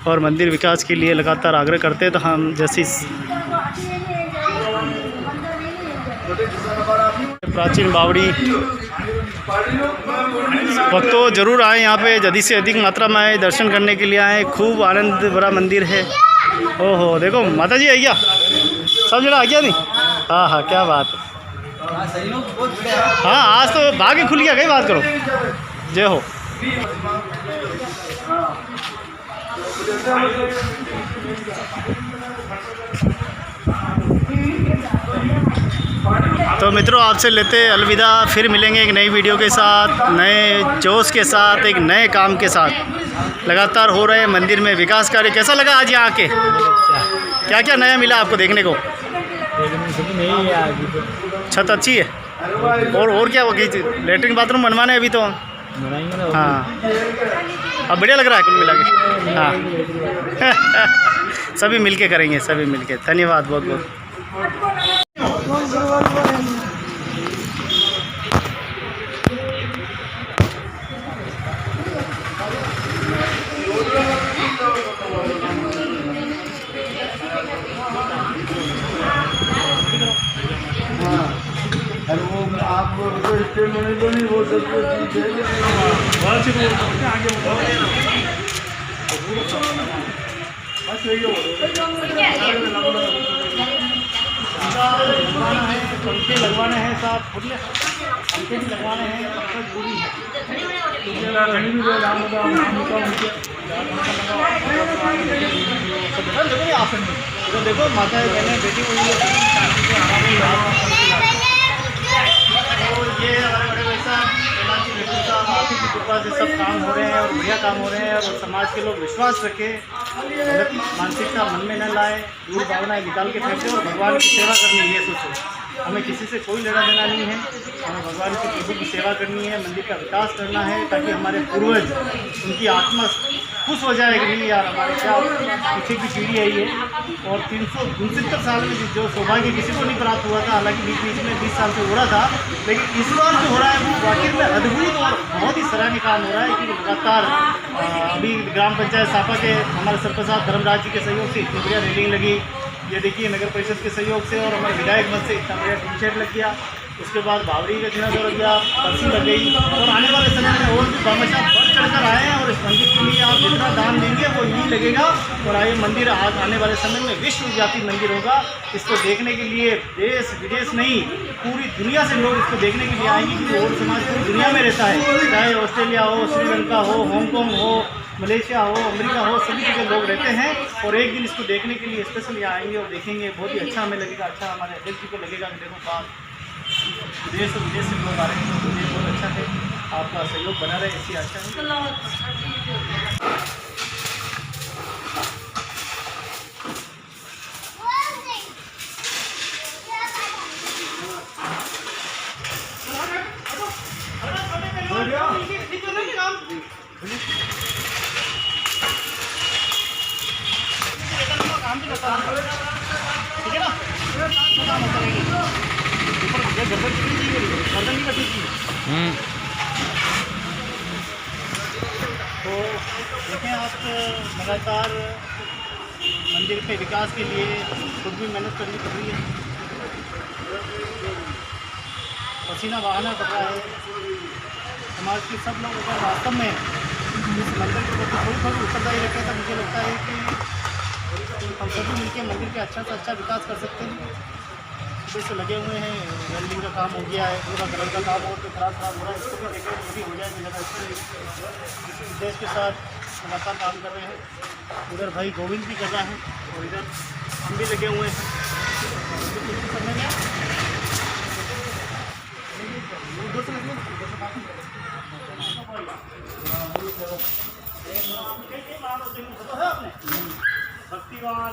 और मंदिर विकास के लिए लगातार आग्रह करते हैं। तो हम जैसी प्राचीन बावड़ी भक्तों जरूर आए यहाँ पे, अधिक से अधिक मात्रा में आए, दर्शन करने के लिए आए। खूब आनंद भरा मंदिर है। ओहो देखो माता जी आई क्या, सब जगह आ गया नहीं। हाँ हाँ क्या बात है। हाँ आज तो भाग्य खुल गया, कई बात करो। जय हो। तो मित्रों आपसे लेते अलविदा, फिर मिलेंगे एक नई वीडियो के साथ, नए जोश के साथ, एक नए काम के साथ। लगातार हो रहे मंदिर में विकास कार्य। कैसा लगा आज यहाँ आके, क्या क्या नया मिला आपको देखने को? छत अच्छी है और क्या होगी, लेटरिन बाथरूम बनवाने अभी तो। हाँ अब बढ़िया लग रहा है कुल मिला के। हाँ सभी मिलके करेंगे, सभी मिलके। धन्यवाद बहुत बहुत। अरे वो आप स्टेट मैनेजर नहीं हो सकते, पंखे लगवाने हैं, साथ पंखे भी लगवाने हैं, पूरी है। तो देखो माता बहने बेटी हुई है। ये हमारे बड़े भाई साहब आपकी की कृपा से सब काम हो रहे हैं और बढ़िया काम हो रहे हैं। और समाज के लोग विश्वास रखें, गलत मानसिकता मन में न लाए, दूर भावनाएं निकाल के फेंकें और भगवान की सेवा करनी है। सोचो हमें किसी से कोई लेना देना नहीं है, हमें भगवान की प्रभु की सेवा करनी है, मंदिर का विकास करना है, ताकि हमारे पूर्वज उनकी आत्मा खुश हो जाए कि नहीं यार हमारे क्या पीछे की पीढ़ी आई है। और 369 साल में जो सौभाग्य किसी को नहीं प्राप्त हुआ था, हालांकि बीच बीच में 20 साल से हो रहा था, लेकिन इस बार जो हो रहा है वो वाकई में अद्भुत और बहुत ही सराहनीय काम हो रहा है कि लगातार अभी ग्राम पंचायत सापा के हमारे सरपंच साहब धर्मराज जी के सहयोग से इतनी बढ़िया रेलिंग लगी। ये देखिए नगर परिषद के सहयोग से और हमारे विधायक मत से इतना बढ़िया टीन शेड लग गया। उसके बाद बावड़ी का जिना लग गया, पर्ची लग गई। और आने वाले समय में और भी हमेशा बढ़ चढ़ कर आए हैं और इस मंदिर के लिए आप जितना दान देंगे वो यही लगेगा। और आए मंदिर आज आने वाले समय में विश्वव्यापी मंदिर होगा। इसको देखने के लिए देश विदेश नहीं, पूरी दुनिया से लोग इसको देखने के लिए आएंगे, क्योंकि और समाज पूरी दुनिया में रहता है, चाहे ऑस्ट्रेलिया हो, श्रीलंका हो, हांगकॉन्ग हो, मलेशिया हो, अमेरिका हो, सभी जगह लोग रहते हैं। और एक दिन इसको देखने के लिए स्पेशल यहाँ आएंगे और देखेंगे। बहुत ही अच्छा हमें लगेगा, अच्छा हमारे अध्यक्ष जी को लगेगा कि देखो बात देश और विदेश से लोग आ रहे हैं। तो ये बहुत अच्छा है, आपका सहयोग बना रहे, ऐसी आशा ठीक है ना। तो देखें आप, लगातार मंदिर के विकास के लिए खुद भी मेहनत करनी पड़ रही है, पसीना बहाना पड़ रहा है। समाज के सब लोग अगर वास्तव में इस मंदिर के प्रति थोड़ी उत्तरदायी रखें तो मुझे लगता है कि हम सभी मिलकर मंदिर का अच्छा से अच्छा विकास कर सकते हैं। सुबह से लगे हुए हैं, वेल्डिंग का काम हो गया है, पूरा कलर का काम और तो खराब हो रहा है, इसको भी देखें पूरी हो जाए ज़्यादा अच्छा। इस उद्देश्य के साथ लगातार काम कर रहे हैं। उधर भाई गोविंद भी कर रहा है और इधर हम भी लगे हुए हैं। भक्तिवान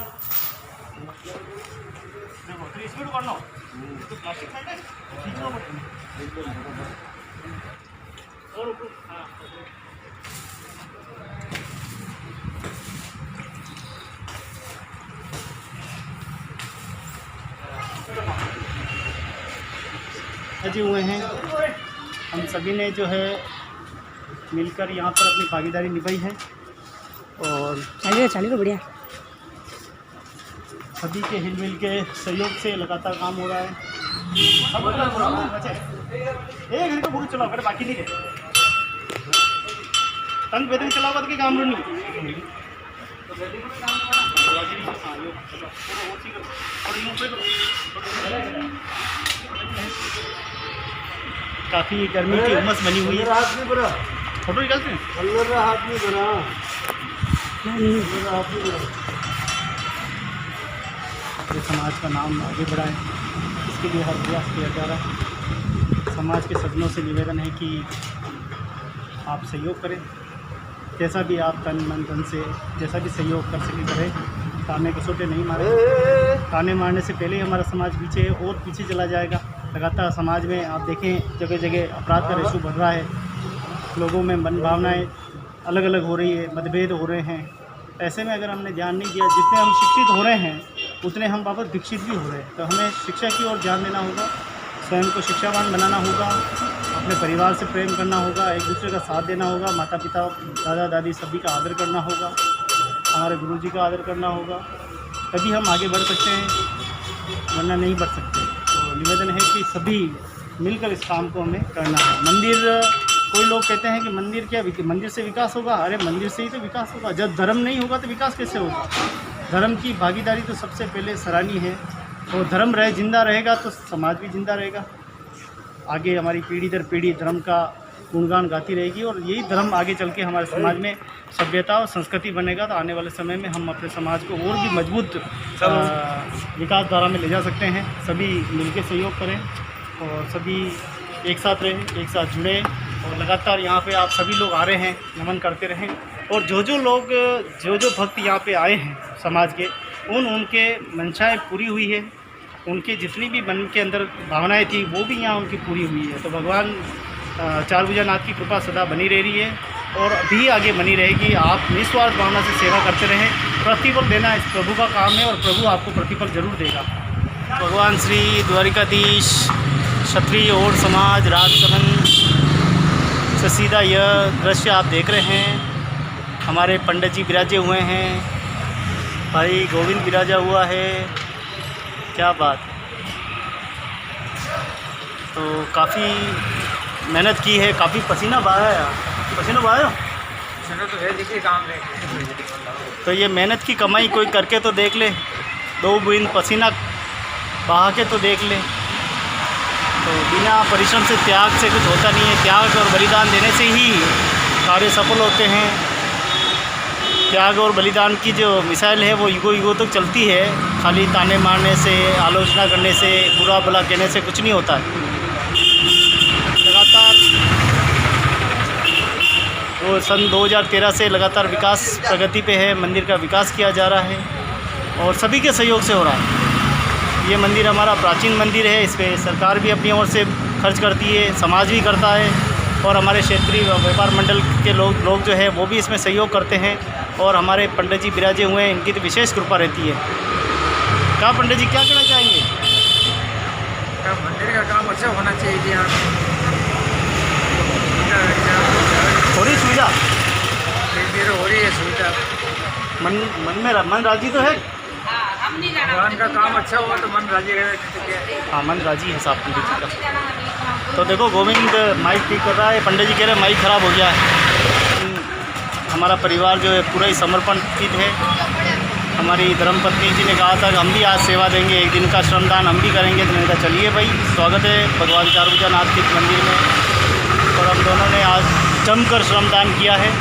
देखो 3 स्पीड करना तो प्लास्टिक है खींचना पड़ेगा और ऊपर। हाँ सजे हुए हैं हम सभी ने जो है मिलकर यहाँ पर अपनी भागीदारी निभाई है और चलिए बढ़िया। सभी के हिलमिल के सहयोग से लगातार काम हो रहा है। एक घंटे पूरा चलाओ फिर बाकी नहीं है तंग बेदन चलाओ तो काम नहीं काफ़ी गर्मी की उमस बनी हुई है। हाथ नहीं भरा, फोटो निकालते हैं। अंदर हाथ नहीं भरा, ये समाज का नाम आगे बढ़ाए, इसके लिए हर प्रयास किया जा रहा है। समाज के सदनों से निवेदन है कि आप सहयोग करें, जैसा भी आप तन मन धन से जैसा भी सहयोग कर सके करें। ताने कसोटे नहीं मारे, ताने मारने से पहले ही हमारा समाज पीछे है और पीछे चला जाएगा। लगातार समाज में आप देखें जगह जगह अपराध का रेशो बढ़ रहा है, लोगों में मन भावनाएँ अलग अलग हो रही है, मतभेद हो रहे हैं। ऐसे में अगर हमने ध्यान नहीं दिया, जितने हम शिक्षित हो रहे हैं उतने हम वापस विकसित भी हो रहे हैं। तो हमें शिक्षा की ओर ध्यान देना होगा, स्वयं को शिक्षावान बनाना होगा, अपने परिवार से प्रेम करना होगा, एक दूसरे का साथ देना होगा, माता पिता दादा दादी सभी का आदर करना होगा, हमारे गुरु जी का आदर करना होगा, तभी हम आगे बढ़ सकते हैं, वरना नहीं बढ़ सकते। तो निवेदन है कि सभी मिलकर इस काम को हमें करना है। मंदिर, कोई लोग कहते हैं कि मंदिर क्या, मंदिर से विकास होगा? अरे मंदिर से ही तो विकास होगा। जब धर्म नहीं होगा तो विकास कैसे होगा? धर्म की भागीदारी तो सबसे पहले सराहनीय है, और धर्म जिंदा रहेगा तो समाज भी जिंदा रहेगा। आगे हमारी पीढ़ी दर पीढ़ी धर्म का गुणगान गाती रहेगी, और यही धर्म आगे चल के हमारे समाज में सभ्यता और संस्कृति बनेगा। तो आने वाले समय में हम अपने समाज को और भी मजबूत विकास धारा में ले जा सकते हैं। सभी मिलकर सहयोग करें और सभी एक साथ रहें, एक साथ जुड़ें, और लगातार यहाँ पे आप सभी लोग आ रहे हैं, नमन करते रहें। और जो भक्त यहाँ पे आए हैं समाज के, उनके मंशाएँ पूरी हुई है, उनके जितनी भी मन के अंदर भावनाएं थी वो भी यहाँ उनकी पूरी हुई है। तो भगवान चारभुजानाथ की कृपा सदा बनी रह रही है और अभी आगे बनी रहेगी। आप निस्वार्थ भावना से सेवा करते रहें, प्रतिफल देना इस प्रभु का काम है और प्रभु आपको प्रतिफल जरूर देगा। भगवान श्री द्वारिकाधीश क्षत्रिय और समाज राजसमंद से सीधा यह दृश्य आप देख रहे हैं। हमारे पंडित जी विराजे हुए हैं, भाई गोविंद विराजा हुआ है, क्या बात। तो काफ़ी मेहनत की है, काफ़ी पसीना बहाया है। पसीना बहाया तो है, देखिए काम है। तो ये मेहनत की कमाई कोई करके तो देख ले, 2 बूंद पसीना बहा के तो देख ले। तो बिना परिश्रम से, त्याग से कुछ होता नहीं है। त्याग और बलिदान देने से ही कार्य सफल होते हैं। त्याग और बलिदान की जो मिसाइल है वो युगों तक चलती है। खाली ताने मारने से, आलोचना करने से, बुरा भला कहने से कुछ नहीं होता है। लगातार वो सन 2013 से लगातार विकास प्रगति पे है, मंदिर का विकास किया जा रहा है और सभी के सहयोग से हो रहा है। ये मंदिर हमारा प्राचीन मंदिर है, इस पर सरकार भी अपनी ओर से खर्च करती है, समाज भी करता है, और हमारे क्षेत्रीय व्यापार मंडल के लोग जो है वो भी इसमें सहयोग करते हैं। और हमारे पंडित जी विराजे हुए हैं, इनकी तो विशेष कृपा रहती है। क्या पंडित जी, क्या कहना चाहेंगे? मंदिर का काम अच्छा होना चाहिए जी। यहाँ थोड़ी सुविधा हो रही है, सुविधा मन राजी तो है। भगवान का काम अच्छा हुआ तो मन राजी रहेगा। हाँ, मन राजी है साहब पंडित जी का। तो देखो गोविंद माइक ठीक कर रहा है, पंडित जी कह रहे हैं माइक ख़राब हो गया है। हमारा परिवार जो है पूरा ही समर्पित है। हमारी धर्मपत्नी जी ने कहा था कि हम भी आज सेवा देंगे, एक दिन का श्रमदान हम भी करेंगे। तो मैंने कहा चलिए भाई, स्वागत है भगवान चारभुजानाथ के मंदिर में। और हम दोनों ने आज जमकर श्रमदान किया है,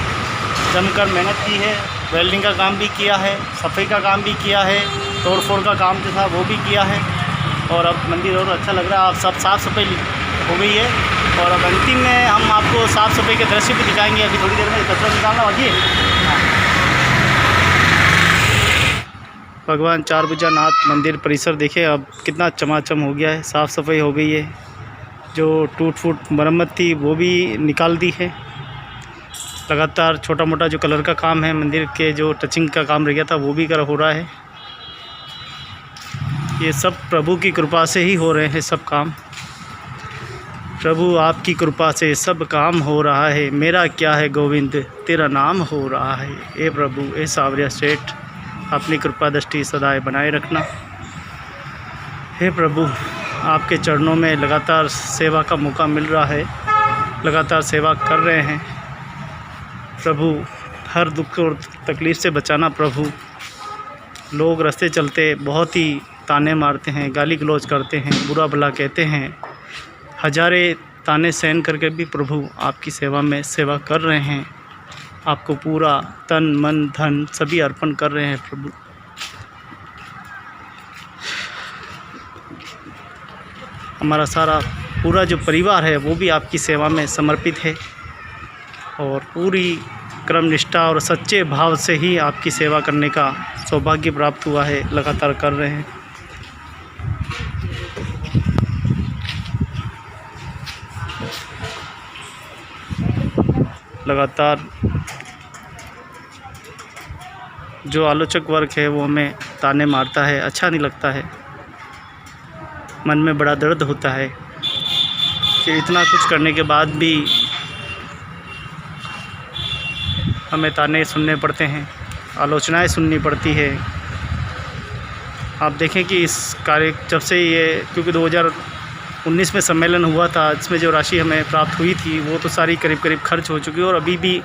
जमकर मेहनत की है, वेल्डिंग का काम भी किया है, सफाई का काम भी किया है, तोड़ फोड़ का काम जो था वो भी किया है। और अब मंदिर और अच्छा लग रहा है। आप सब साफ़ सफाई हो गई है और अब अंतिम में हम आपको साफ़ सफाई के दृश्य भी दिखाएंगे। अभी थोड़ी देर में कचरा निकालना बाकी है। भगवान चारभुजानाथ मंदिर परिसर देखिए अब कितना चमाचम हो गया है, साफ़ सफाई हो गई है। जो टूट फूट मरम्मत थी वो भी निकाल दी है। लगातार छोटा मोटा जो कलर का काम है, मंदिर के जो टचिंग का काम रह गया था वो भी हो रहा है। ये सब प्रभु की कृपा से ही हो रहे हैं सब काम। प्रभु आपकी कृपा से सब काम हो रहा है, मेरा क्या है गोविंद तेरा नाम हो रहा है। ए प्रभु ए सावरिया सेठ, अपनी कृपा दृष्टि सदाए बनाए रखना। हे प्रभु, आपके चरणों में लगातार सेवा का मौका मिल रहा है, लगातार सेवा कर रहे हैं। प्रभु हर दुख और तकलीफ़ से बचाना प्रभु। लोग रास्ते चलते बहुत ही ताने मारते हैं, गाली गलौज करते हैं, बुरा भला कहते हैं। हजारे ताने सहन करके भी प्रभु आपकी सेवा में सेवा कर रहे हैं। आपको पूरा तन मन धन सभी अर्पण कर रहे हैं प्रभु। हमारा सारा पूरा जो परिवार है वो भी आपकी सेवा में समर्पित है और पूरी क्रम निष्ठा और सच्चे भाव से ही आपकी सेवा करने का सौभाग्य प्राप्त हुआ है, लगातार कर रहे हैं। लगातार जो आलोचक वर्ग है वो हमें ताने मारता है, अच्छा नहीं लगता है। मन में बड़ा दर्द होता है कि इतना कुछ करने के बाद भी हमें ताने सुनने पड़ते हैं, आलोचनाएं सुननी पड़ती है। आप देखें कि इस कार्य जब से ये, क्योंकि 2019 में सम्मेलन हुआ था, जिसमें जो राशि हमें प्राप्त हुई थी वो तो सारी करीब करीब खर्च हो चुकी है और अभी भी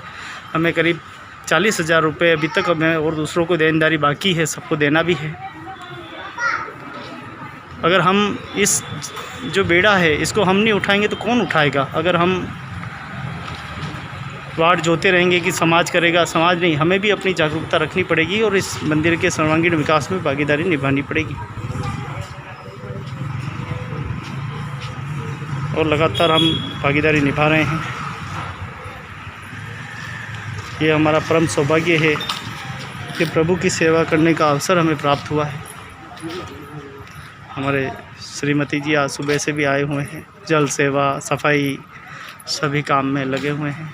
हमें करीब 40,000 रुपये अभी तक हमें और दूसरों को देनदारी बाकी है, सबको देना भी है। अगर हम इस जो बेड़ा है इसको हम नहीं उठाएंगे तो कौन उठाएगा? अगर हम वार्ड जोते रहेंगे कि समाज करेगा, समाज नहीं, हमें भी अपनी जागरूकता रखनी पड़ेगी और इस मंदिर के सर्वांगीण विकास में भागीदारी निभानी पड़ेगी। और लगातार हम भागीदारी निभा रहे हैं। ये हमारा परम सौभाग्य है कि प्रभु की सेवा करने का अवसर हमें प्राप्त हुआ है। हमारे श्रीमती जी आज सुबह से भी आए हुए हैं, जल सेवा सफाई सभी काम में लगे हुए हैं।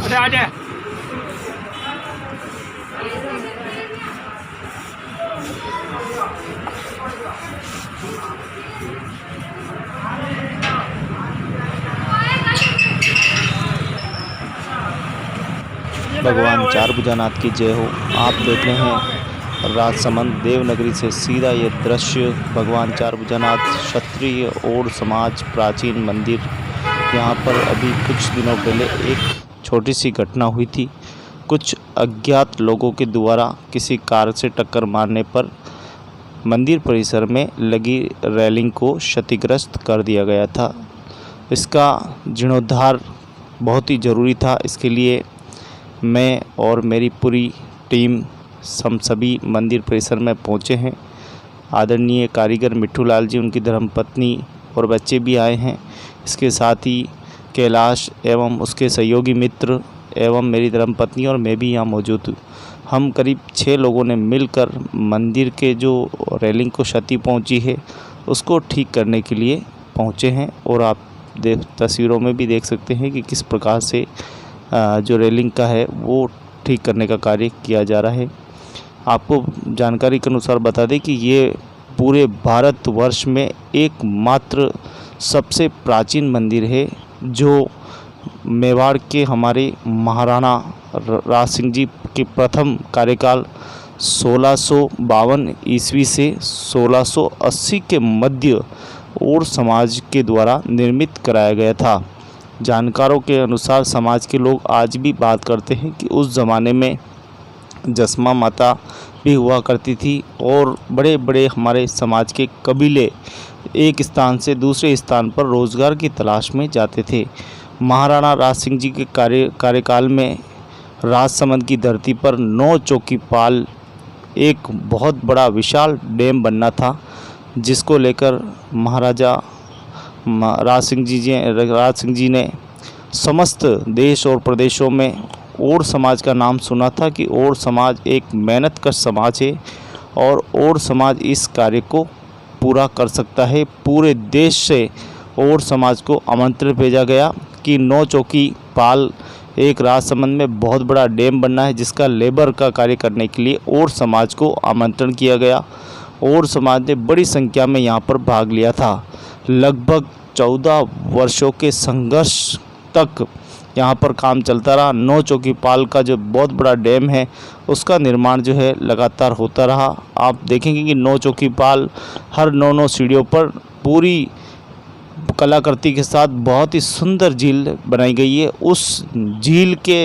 अरे आ जाए। भगवान चारभुजानाथ की जय हो। आप देख रहे हैं राजसमंद देवनगरी से सीधा ये दृश्य भगवान चारभुजानाथ क्षत्रिय और समाज प्राचीन मंदिर। यहाँ पर अभी कुछ दिनों पहले एक छोटी सी घटना हुई थी। कुछ अज्ञात लोगों के द्वारा किसी कार से टक्कर मारने पर मंदिर परिसर में लगी रेलिंग को क्षतिग्रस्त कर दिया गया था। इसका जीर्णोद्धार बहुत ही ज़रूरी था। इसके लिए मैं और मेरी पूरी टीम हम सभी मंदिर परिसर में पहुंचे हैं। आदरणीय कारीगर मिट्ठू लाल जी, उनकी धर्मपत्नी और बच्चे भी आए हैं। इसके साथ ही कैलाश एवं उसके सहयोगी मित्र एवं मेरी धर्मपत्नी और मैं भी यहाँ मौजूद हूँ। हम करीब 6 लोगों ने मिलकर मंदिर के जो रेलिंग को क्षति पहुँची है उसको ठीक करने के लिए पहुँचे हैं। और आप तस्वीरों में भी देख सकते हैं कि किस प्रकार से जो रेलिंग का है वो ठीक करने का कार्य किया जा रहा है। आपको जानकारी के अनुसार बता दें कि ये पूरे भारतवर्ष में एकमात्र सबसे प्राचीन मंदिर है जो मेवाड़ के हमारे महाराणा राज सिंह जी के प्रथम कार्यकाल 1652 ईस्वी से 1680 के मध्य और समाज के द्वारा निर्मित कराया गया था। जानकारों के अनुसार समाज के लोग आज भी बात करते हैं कि उस ज़माने में जसमा माता भी हुआ करती थी और बड़े बड़े हमारे समाज के कबीले एक स्थान से दूसरे स्थान पर रोज़गार की तलाश में जाते थे। महाराणा राज सिंह जी के कार्यकाल में राजसमंद की धरती पर 9 चौकीपाल एक बहुत बड़ा विशाल डैम बनना था, जिसको लेकर महाराजा राज सिंह जी ने समस्त देश और प्रदेशों में और समाज का नाम सुना था कि और समाज एक मेहनतकश समाज है और और समाज इस कार्य को पूरा कर सकता है। पूरे देश से और समाज को आमंत्रण भेजा गया कि 9 चौकीपाल एक राजसमंद में बहुत बड़ा डैम बनना है, जिसका लेबर का कार्य करने के लिए और समाज को आमंत्रण किया गया और समाज ने बड़ी संख्या में यहाँ पर भाग लिया था। लगभग 14 वर्षों के संघर्ष तक यहाँ पर काम चलता रहा। 9 चौकीपाल का जो बहुत बड़ा डैम है उसका निर्माण जो है लगातार होता रहा। आप देखेंगे कि 9 चौकीपाल हर 9 सीढ़ियों पर पूरी कलाकृति के साथ बहुत ही सुंदर झील बनाई गई है। उस झील के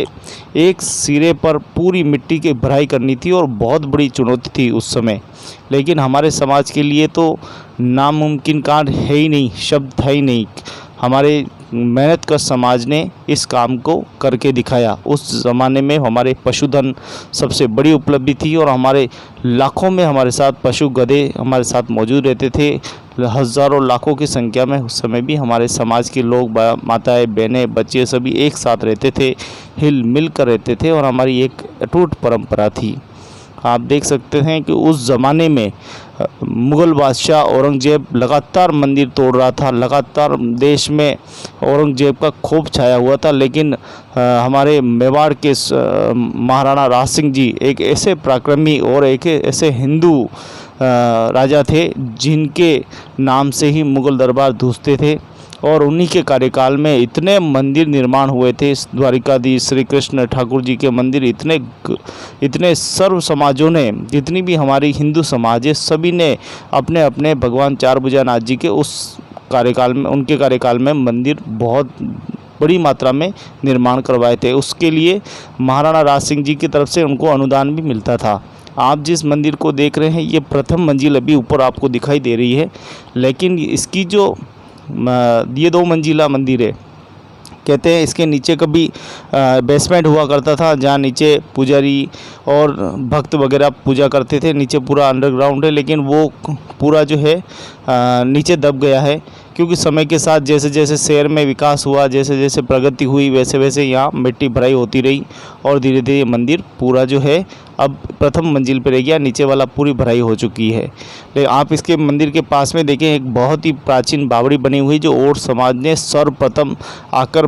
एक सिरे पर पूरी मिट्टी की भराई करनी थी और बहुत बड़ी चुनौती थी उस समय, लेकिन हमारे समाज के लिए तो नामुमकिन कार्य है ही नहीं, शब्द था ही नहीं। हमारे मेहनत का समाज ने इस काम को करके दिखाया। उस ज़माने में हमारे पशुधन सबसे बड़ी उपलब्धि थी और हमारे लाखों में हमारे साथ पशु गधे हमारे साथ मौजूद रहते थे। हज़ारों लाखों की संख्या में उस समय भी हमारे समाज के लोग, माताएं, बहनें, बच्चे सभी एक साथ रहते थे, हिल मिल कर रहते थे और हमारी एक अटूट परंपरा थी। आप देख सकते हैं कि उस ज़माने में मुग़ल बादशाह औरंगज़ेब लगातार मंदिर तोड़ रहा था, लगातार देश में औरंगज़ेब का खौफ छाया हुआ था, लेकिन हमारे मेवाड़ के महाराणा राज सिंह जी एक ऐसे पराक्रमी और एक ऐसे हिंदू राजा थे जिनके नाम से ही मुग़ल दरबार धूसते थे और उन्हीं के कार्यकाल में इतने मंदिर निर्माण हुए थे। द्वारिकाधीश श्री कृष्ण ठाकुर जी के मंदिर इतने सर्व समाजों ने, जितनी भी हमारी हिंदू समाज है, सभी ने अपने अपने भगवान चारभुजानाथ जी के उस कार्यकाल में, उनके कार्यकाल में मंदिर बहुत बड़ी मात्रा में निर्माण करवाए थे। उसके लिए महाराणा राज सिंह जी की तरफ से उनको अनुदान भी मिलता था। आप जिस मंदिर को देख रहे हैं ये प्रथम मंजिल अभी ऊपर आपको दिखाई दे रही है, लेकिन इसकी जो ये 2 मंजिला मंदिर है, कहते हैं इसके नीचे कभी बेसमेंट हुआ करता था जहाँ नीचे पुजारी और भक्त वगैरह पूजा करते थे। नीचे पूरा अंडरग्राउंड है, लेकिन वो पूरा जो है नीचे दब गया है, क्योंकि समय के साथ जैसे जैसे शहर में विकास हुआ, जैसे जैसे प्रगति हुई, वैसे वैसे यहाँ मिट्टी भराई होती रही और धीरे धीरे मंदिर पूरा जो है अब प्रथम मंजिल पर रह गया, नीचे वाला पूरी भराई हो चुकी है। लेकिन आप इसके मंदिर के पास में देखें, एक बहुत ही प्राचीन बावड़ी बनी हुई जो और समाज ने सर्वप्रथम आकर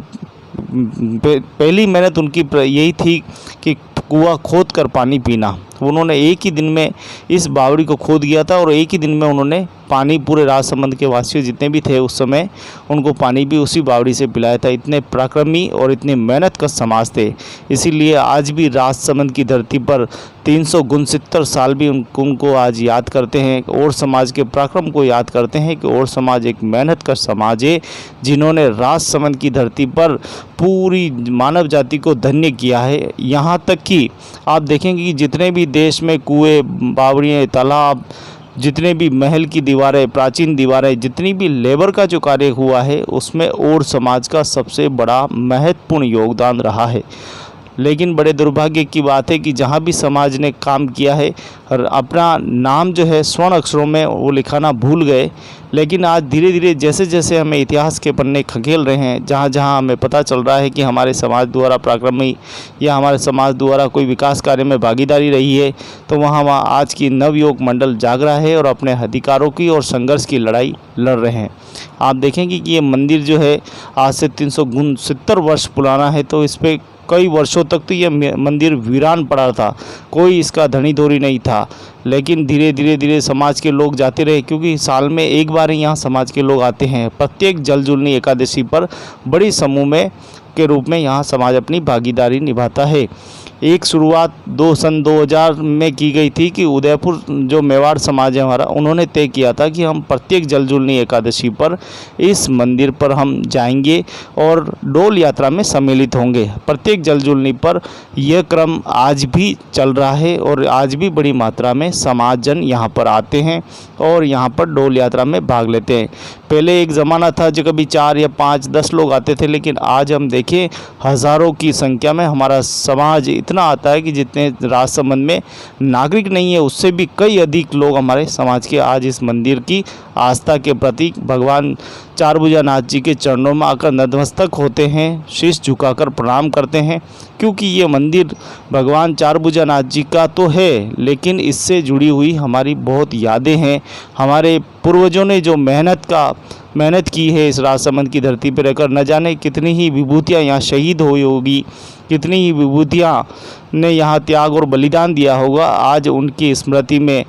पहली मेहनत उनकी यही थी कि कुआं खोद कर पानी पीना। उन्होंने एक ही दिन में इस बावड़ी को खोद दिया था और एक ही दिन में उन्होंने पानी पूरे राजसमंद के वासियों जितने भी थे उस समय उनको पानी भी उसी बावड़ी से पिलाया था। इतने पराक्रमी और इतने मेहनत का समाज थे, इसीलिए आज भी राजसमंद की धरती पर 369 साल भी उनको आज याद करते हैं और समाज के पराक्रम को याद करते हैं कि और समाज एक मेहनत का समाज है जिन्होंने राजसमंद की धरती पर पूरी मानव जाति को धन्य किया है। यहाँ तक कि आप देखेंगे कि जितने भी देश में कुएं, बावड़ियाँ, तालाब, जितने भी महल की दीवारें, प्राचीन दीवारें, जितनी भी लेबर का जो कार्य हुआ है उसमें और समाज का सबसे बड़ा महत्वपूर्ण योगदान रहा है। लेकिन बड़े दुर्भाग्य की बात है कि जहाँ भी समाज ने काम किया है और अपना नाम जो है स्वर्ण अक्षरों में वो लिखाना भूल गए। लेकिन आज धीरे धीरे जैसे जैसे हमें इतिहास के पन्ने खंगेल रहे हैं, जहाँ जहाँ हमें पता चल रहा है कि हमारे समाज द्वारा पराक्रमी या हमारे समाज द्वारा कोई विकास कार्य में भागीदारी रही है, तो वहाँ आज की नवयुवक मंडल जाग रहा है और अपने अधिकारों की और संघर्ष की लड़ाई लड़ रहे हैं। आप देखेंगे कि ये मंदिर जो है आज से 369 वर्ष पुराना है, तो इस पर कई वर्षों तक तो ये मंदिर वीरान पड़ा था, कोई इसका धनी धोरी नहीं था। लेकिन धीरे धीरे समाज के लोग जाते रहे, क्योंकि साल में एक बार ही यहाँ समाज के लोग आते हैं। प्रत्येक जलजूलनी एकादशी पर बड़ी समूह में के रूप में यहाँ समाज अपनी भागीदारी निभाता है। एक शुरुआत सन 2000 में की गई थी कि उदयपुर जो मेवाड़ समाज है हमारा, उन्होंने तय किया था कि हम प्रत्येक जलजूलनी एकादशी पर इस मंदिर पर हम जाएंगे और डोल यात्रा में सम्मिलित होंगे। प्रत्येक जलजूलनी पर यह क्रम आज भी चल रहा है और आज भी बड़ी मात्रा में समाजजन यहाँ पर आते हैं और यहाँ पर डोल यात्रा में भाग लेते हैं। पहले एक ज़माना था जो कभी 4 या 5, 10 लोग आते थे, लेकिन आज हम देखें हज़ारों की संख्या में हमारा समाज इतना आता है कि जितने राजसमंद में नागरिक नहीं है उससे भी कई अधिक लोग हमारे समाज के आज इस मंदिर की आस्था के प्रतीक भगवान चारभुजानाथ जी के चरणों में आकर नतमस्तक होते हैं, शीश झुकाकर प्रणाम करते हैं। क्योंकि ये मंदिर भगवान चारभुजानाथ जी का तो है, लेकिन इससे जुड़ी हुई हमारी बहुत यादें हैं। हमारे पूर्वजों ने जो मेहनत की है इस राजसमंद की धरती पर रहकर, न जाने कितनी ही विभूतियाँ यहाँ शहीद हुई होगी, कितनी ही विभूतियाँ ने यहाँ त्याग और बलिदान दिया होगा। आज उनकी स्मृति में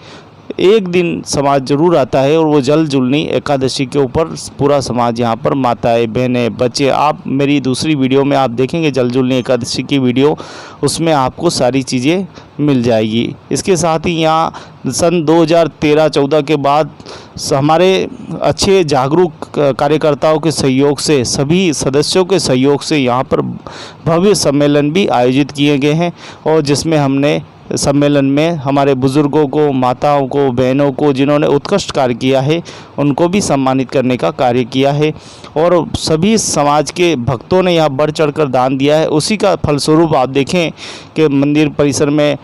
एक दिन समाज जरूर आता है और वो जलजूलनी एकादशी के ऊपर पूरा समाज यहाँ पर, माताएं, बहनें, बच्चे, आप मेरी दूसरी वीडियो में आप देखेंगे जलजूलनी एकादशी की वीडियो, उसमें आपको सारी चीज़ें मिल जाएगी। इसके साथ ही यहाँ सन 2013-14 के बाद हमारे अच्छे जागरूक कार्यकर्ताओं के सहयोग से, सभी सदस्यों के सहयोग से यहाँ पर भव्य सम्मेलन भी आयोजित किए गए हैं और जिसमें हमने सम्मेलन में हमारे बुज़ुर्गों को, माताओं को, बहनों को जिन्होंने उत्कृष्ट कार्य किया है उनको भी सम्मानित करने का कार्य किया है और सभी समाज के भक्तों ने यहाँ बढ़ चढ़कर दान दिया है। उसी का फलस्वरूप आप देखें कि मंदिर परिसर में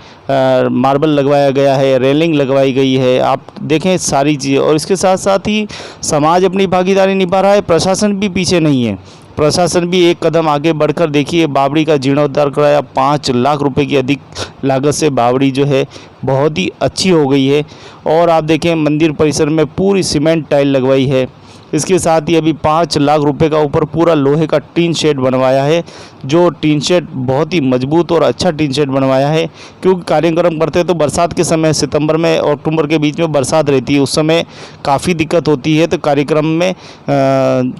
मार्बल लगवाया गया है, रेलिंग लगवाई गई है, आप देखें सारी चीज़ें। और इसके साथ साथ ही समाज अपनी भागीदारी निभा रहा है, प्रशासन भी पीछे नहीं है। प्रशासन भी एक कदम आगे बढ़कर देखिए बावड़ी का जीर्णोद्धार कराया, 5 लाख रुपए की अधिक लागत से बावड़ी जो है बहुत ही अच्छी हो गई है। और आप देखें मंदिर परिसर में पूरी सीमेंट टाइल लगवाई है। इसके साथ ही अभी 5 लाख रुपए का ऊपर पूरा लोहे का टीन शेड बनवाया है, जो टीन शेड बहुत ही मजबूत और अच्छा टीन शेड बनवाया है। क्योंकि कार्यक्रम करते हैं तो बरसात के समय सितंबर में और अक्टूबर के बीच में बरसात रहती है, उस समय काफ़ी दिक्कत होती है, तो कार्यक्रम में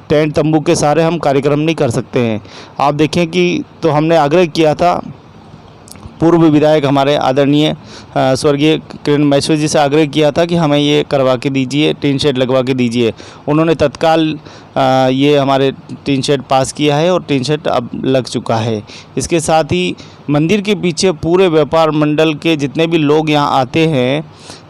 टेंट तंबू के सहारे हम कार्यक्रम नहीं कर सकते हैं। आप देखें कि तो हमने आग्रह किया था, पूर्व विधायक हमारे आदरणीय स्वर्गीय किरण महेश्वर जी से आग्रह किया था कि हमें ये करवा के दीजिए, टीन शेड लगवा के दीजिए। उन्होंने तत्काल ये हमारे टीन शेड पास किया है और टीन शेड अब लग चुका है। इसके साथ ही मंदिर के पीछे पूरे व्यापार मंडल के जितने भी लोग यहाँ आते हैं,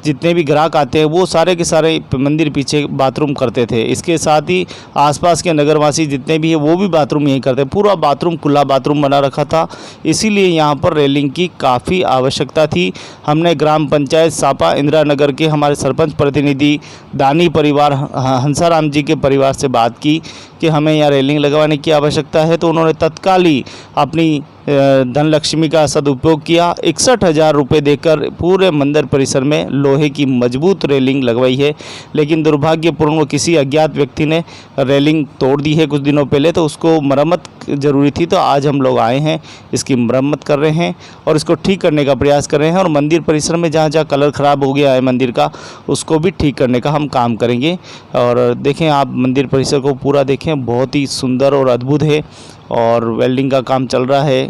जितने भी ग्राहक आते हैं, वो सारे के सारे मंदिर पीछे बाथरूम करते थे। इसके साथ ही आसपास के नगरवासी जितने भी हैं वो भी बाथरूम यहीं करते हैं। पूरा बाथरूम खुला बाथरूम बना रखा था, इसीलिए यहाँ पर रेलिंग की काफ़ी आवश्यकता थी। हमने ग्राम पंचायत सापा इंदिरा नगर के हमारे सरपंच प्रतिनिधि दानी परिवार हंसाराम जी के परिवार से बात की कि हमें यहाँ रेलिंग लगवाने की आवश्यकता है, तो उन्होंने तत्काल ही अपनी धनलक्ष्मी का सदुपयोग किया। 61,000 रुपये देकर पूरे मंदिर परिसर में लोहे की मजबूत रेलिंग लगवाई है। लेकिन दुर्भाग्यपूर्ण किसी अज्ञात व्यक्ति ने रेलिंग तोड़ दी है कुछ दिनों पहले, तो उसको मरम्मत ज़रूरी थी। तो आज हम लोग आए हैं, इसकी मरम्मत कर रहे हैं और इसको ठीक करने का प्रयास कर रहे हैं। और मंदिर परिसर में जहाँ जहाँ कलर ख़राब हो गया है मंदिर का, उसको भी ठीक करने का हम काम करेंगे। और देखें आप मंदिर परिसर को पूरा देखें, बहुत ही सुंदर और अद्भुत है और वेल्डिंग का काम चल रहा है।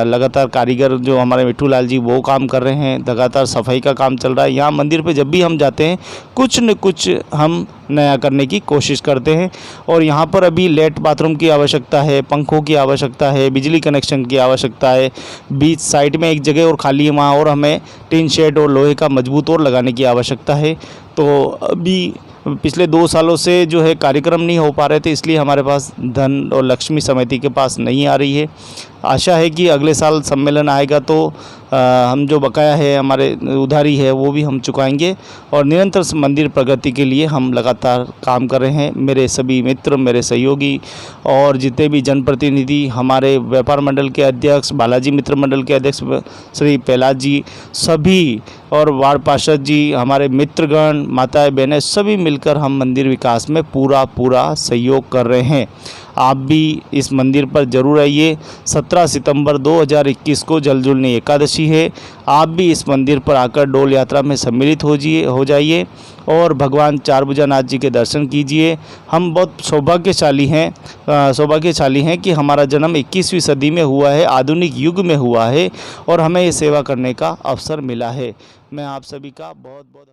लगातार कारीगर जो हमारे मिट्टू लाल जी वो काम कर रहे हैं, लगातार सफाई का काम चल रहा है। यहाँ मंदिर पे जब भी हम जाते हैं कुछ न कुछ हम नया करने की कोशिश करते हैं। और यहाँ पर अभी लेट बाथरूम की आवश्यकता है, पंखों की आवश्यकता है, बिजली कनेक्शन की आवश्यकता है। बीच साइड में एक जगह और खाली है, वहाँ और हमें टीन शेड और लोहे का मजबूत और लगाने की आवश्यकता है। तो अभी पिछले 2 सालों से जो है कार्यक्रम नहीं हो पा रहे थे, इसलिए हमारे पास धन और लक्ष्मी समिति के पास नहीं आ रही है। आशा है कि अगले साल सम्मेलन आएगा तो हम जो बकाया है हमारे उधारी है वो भी हम चुकाएंगे और निरंतर मंदिर प्रगति के लिए हम लगातार काम कर रहे हैं। मेरे सभी मित्र, मेरे सहयोगी और जितने भी जनप्रतिनिधि, हमारे व्यापार मंडल के अध्यक्ष, बालाजी मित्र मंडल के अध्यक्ष श्री प्रहलाद जी, सभी और वार्ड पार्षद जी, हमारे मित्रगण, माताएं, बहनें, सभी मिलकर हम मंदिर विकास में पूरा सहयोग कर रहे हैं। आप भी इस मंदिर पर जरूर आइए। 17 सितंबर 2021 को जलजूलनी एकादशी है। आप भी इस मंदिर पर आकर डोल यात्रा में सम्मिलित हो जाइए और भगवान चारभुजानाथ जी के दर्शन कीजिए। हम बहुत सौभाग्यशाली हैं कि हमारा जन्म 21वीं सदी में हुआ है, आधुनिक युग में हुआ है और हमें ये सेवा करने का अवसर मिला है। मैं आप सभी का बहुत बहुत